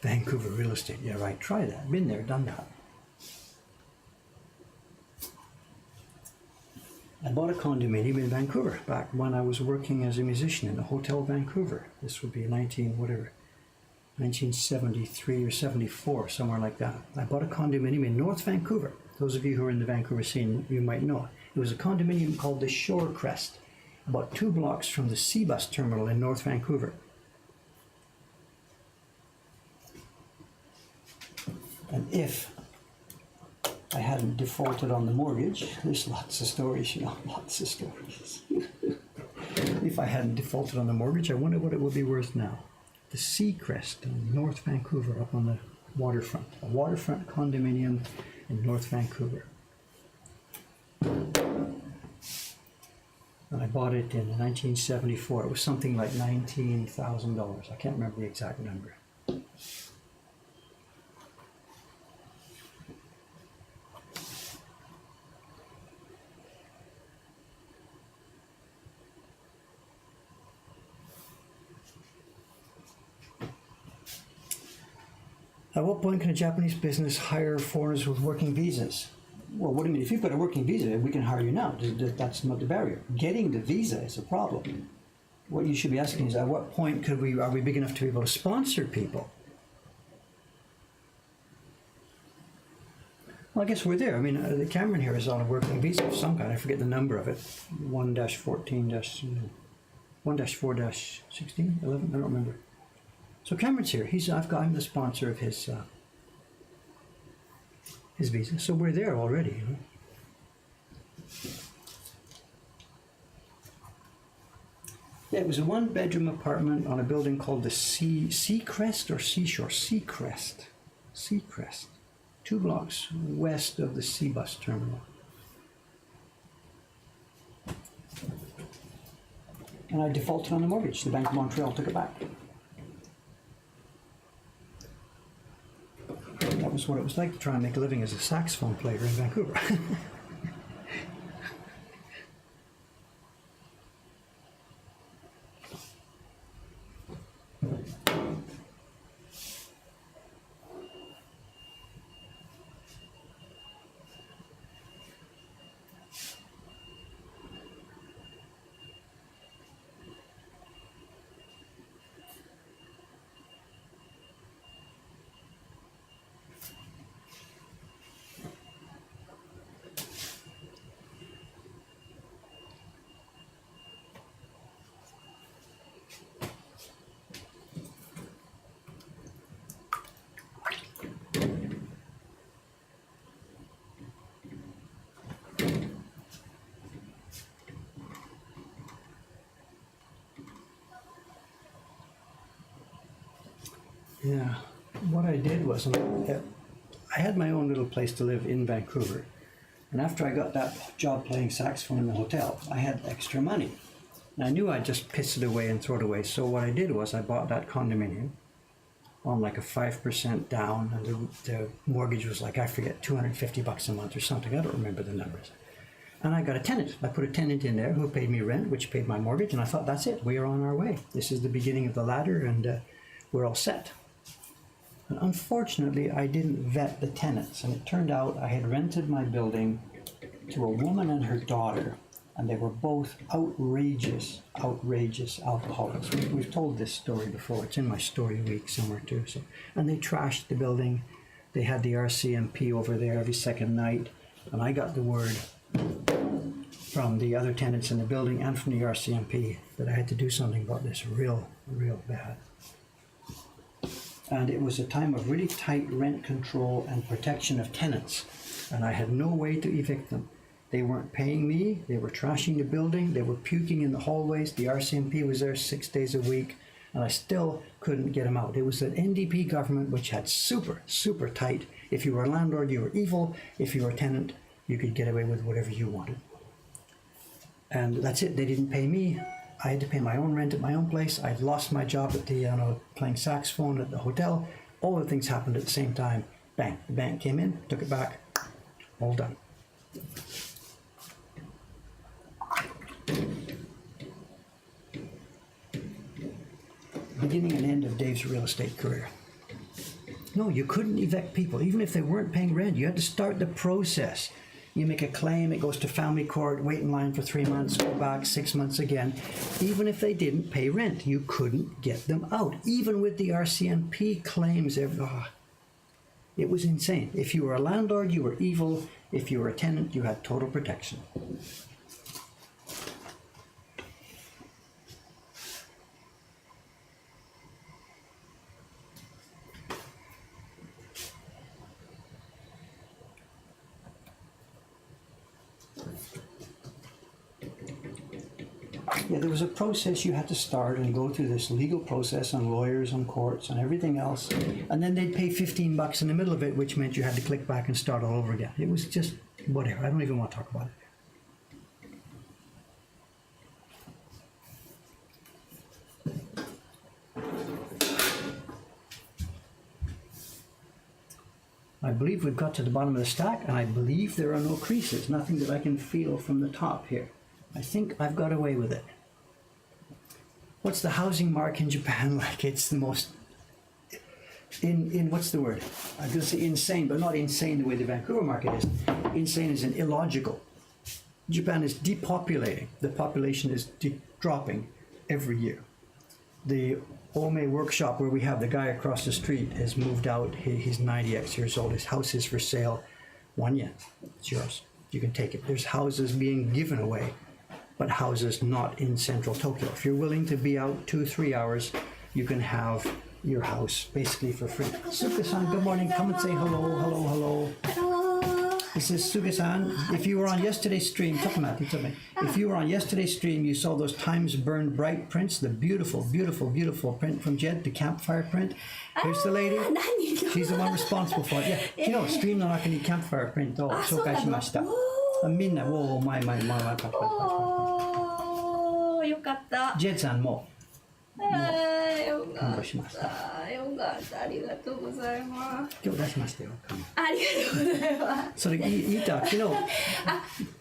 Vancouver real estate. Yeah, right. Try that. Been there, done that. I bought a condominium in Vancouver back when I was working as a musician in a hotel Vancouver. This would be 1973 or 74, somewhere like that. I bought a condominium in North Vancouver. Those of you who are in the Vancouver scene, you might know. It was a condominium called the Shorecrest, about 2 blocks from the Seabus terminal in North Vancouver. And if I hadn't defaulted on the mortgage, there's lots of stories, you know, lots of stories. If I hadn't defaulted on the mortgage, I wonder what it would be worth now. The Seacrest in North Vancouver, up on the waterfront. A waterfront condominium in North Vancouver. And I bought it in 1974. It was something like $19,000. I can't remember the exact number. At what point can a Japanese business hire foreigners with working visas? Well, what do you mean? If you've got a working visa, we can hire you now. That's not the barrier. Getting the visa is a problem. What you should be asking is, at what point are we big enough to be able to sponsor people? Well, I guess we're there. I mean, the Cameron here is on a working visa of some kind. I forget the number of it. 1-14-, 1-4-16, 11. I don't remember. So Cameron's here. I'm the sponsor of his visa. So we're there already. You know? Yeah, it was a one-bedroom apartment on a building called the Seacrest or Seashore? Seacrest. 2 blocks west of the Seabus terminal. And I defaulted on the mortgage. The Bank of Montreal took it back. That was what it was like to try and make a living as a saxophone player in Vancouver. Yeah, what I did was I had my own little place to live in Vancouver, and after I got that job playing saxophone in the hotel, I had extra money. And I knew I'd just piss it away and throw it away, so what I did was I bought that condominium on like a 5% down, and the mortgage was like, I forget, $250 a month or something. I don't remember the numbers. And I got a tenant. I put a tenant in there who paid me rent, which paid my mortgage, and I thought, that's it, we are on our way. This is the beginning of the ladder, and we're all set. And unfortunately, I didn't vet the tenants, and it turned out I had rented my building to a woman and her daughter, and they were both outrageous alcoholics. We've told this story before. It's in my story week somewhere too. So, and they trashed the building. They had the RCMP over there every second night, and I got the word from the other tenants in the building and from the RCMP that I had to do something about this real bad. And it was a time of really tight rent control and protection of tenants. And I had no way to evict them. They weren't paying me, they were trashing the building, they were puking in the hallways, the RCMP was there 6 days a week, and I still couldn't get them out. It was an NDP government which had super tight. If you were a landlord, you were evil. If you were a tenant, you could get away with whatever you wanted. And that's it, they didn't pay me. I had to pay my own rent at my own place. I'd lost my job at the playing saxophone at the hotel. All the things happened at the same time. Bang, the bank came in, took it back, all done. Beginning and end of Dave's real estate career. No, you couldn't evict people. Even if they weren't paying rent, you had to start the process. You make a claim, it goes to family court, wait in line for 3 months, go back 6 months again. Even if they didn't pay rent, you couldn't get them out. Even with the RCMP claims, it was insane. If you were a landlord, you were evil. If you were a tenant, you had total protection. Yeah, there was a process you had to start and go through this legal process and lawyers and courts and everything else. And then they'd pay $15 in the middle of it, which meant you had to click back and start all over again. It was just whatever. I don't even want to talk about it. I believe we've got to the bottom of the stack, and I believe there are no creases, nothing that I can feel from the top here. I think I've got away with it. What's the housing market in Japan like? It's the most, what's the word? I was going to say insane, but not insane the way the Vancouver market is. Insane is an illogical. Japan is depopulating. The population is dropping every year. The Ome workshop where we have the guy across the street has moved out. He's 90x years old. His house is for sale. 1 yen. It's yours. You can take it. There's houses being given away, but houses not in central Tokyo. If you're willing to be out 2-3 hours, you can have your house basically for free. Suka-san, good morning. Come and say hello, hello, hello. This is Suga-san. If you were on yesterday's stream, if you were on yesterday's stream, you saw those Times Burned Bright prints, the beautiful, beautiful, beautiful print from Jed, the campfire print. Here's the lady. She's the one responsible for it. Yeah, you know, stream の中に campfire print を紹介しました。みんな、おー、前、パチパチパチパチ。おー、よかった。ジェッさんも。よかった。よかった。ありがとうございます。今日出しましたよ。ありがとうございます。それ言った昨日。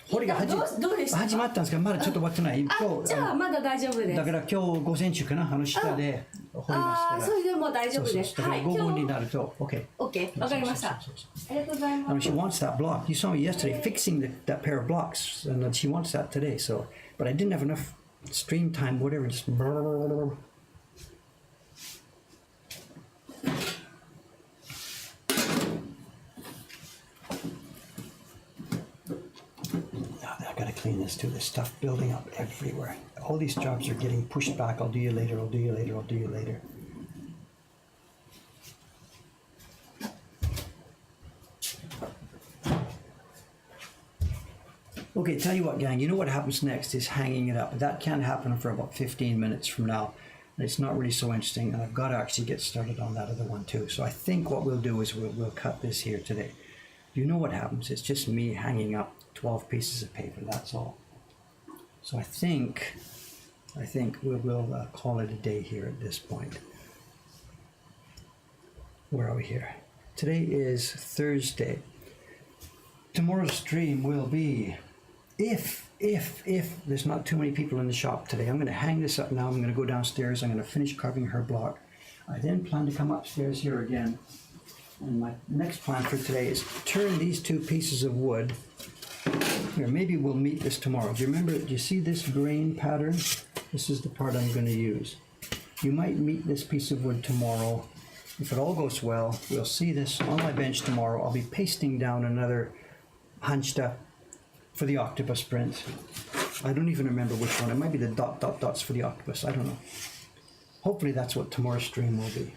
掘りが始まったんですけど、まだちょっと終わってない。じゃあまだ大丈夫です。だから今日午前中かな、下で掘りますから。それでも大丈夫です。はい。午後になると OK。OK。わかりました。ありがとうございます。She wants that block. You saw me yesterday fixing that pair of blocks, and she wants that today. So, but I didn't have enough stream time, whatever. Just. I gotta clean this too. There's stuff building up everywhere. All these jobs are getting pushed back. I'll do you later, I'll do you later, I'll do you later. Okay, tell you what, gang, you know what happens next is hanging it up. That can't happen for about 15 minutes from now. And it's not really so interesting, and I've got to actually get started on that other one too. So I think what we'll do is we'll cut this here today. You know what happens? It's just me hanging up 12 pieces of paper, that's all. So I think we'll call it a day here at this point. Where are we here? Today is Thursday. Tomorrow's stream will be, if there's not too many people in the shop today, I'm going to hang this up now. I'm going to go downstairs. I'm going to finish carving her block. I then plan to come upstairs here again. And my next plan for today is to turn these 2 pieces of wood. Here, maybe we'll meet this tomorrow. Do you remember, do you see this grain pattern? This is the part I'm going to use. You might meet this piece of wood tomorrow. If it all goes well, we'll see this on my bench tomorrow. I'll be pasting down another hanshita for the octopus print. I don't even remember which one. It might be the dots for the octopus. I don't know. Hopefully that's what tomorrow's stream will be.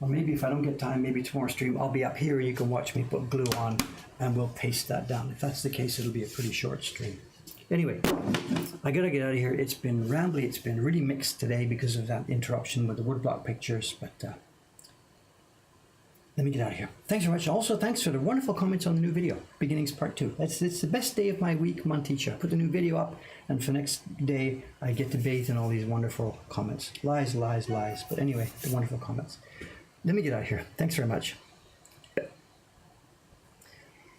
Or maybe if I don't get time, maybe tomorrow's stream, I'll be up here and you can watch me put glue on and we'll paste that down. If that's the case, it'll be a pretty short stream. Anyway, I gotta get out of here. It's been rambly. It's been really mixed today because of that interruption with the woodblock pictures, but let me get out of here. Thanks very much. Also, thanks for the wonderful comments on the new video, Beginnings Part 2. It's the best day of my week, Monticha. I put the new video up, and for next day, I get to bathe in all these wonderful comments. Lies, lies, lies. But anyway, the wonderful comments. Let me get out of here. Thanks very much.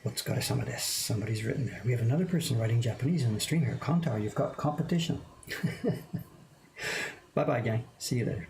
What's got some of this? Somebody's written there. We have another person writing Japanese in the stream here. Kontar, you've got competition. Bye-bye, gang. See you later.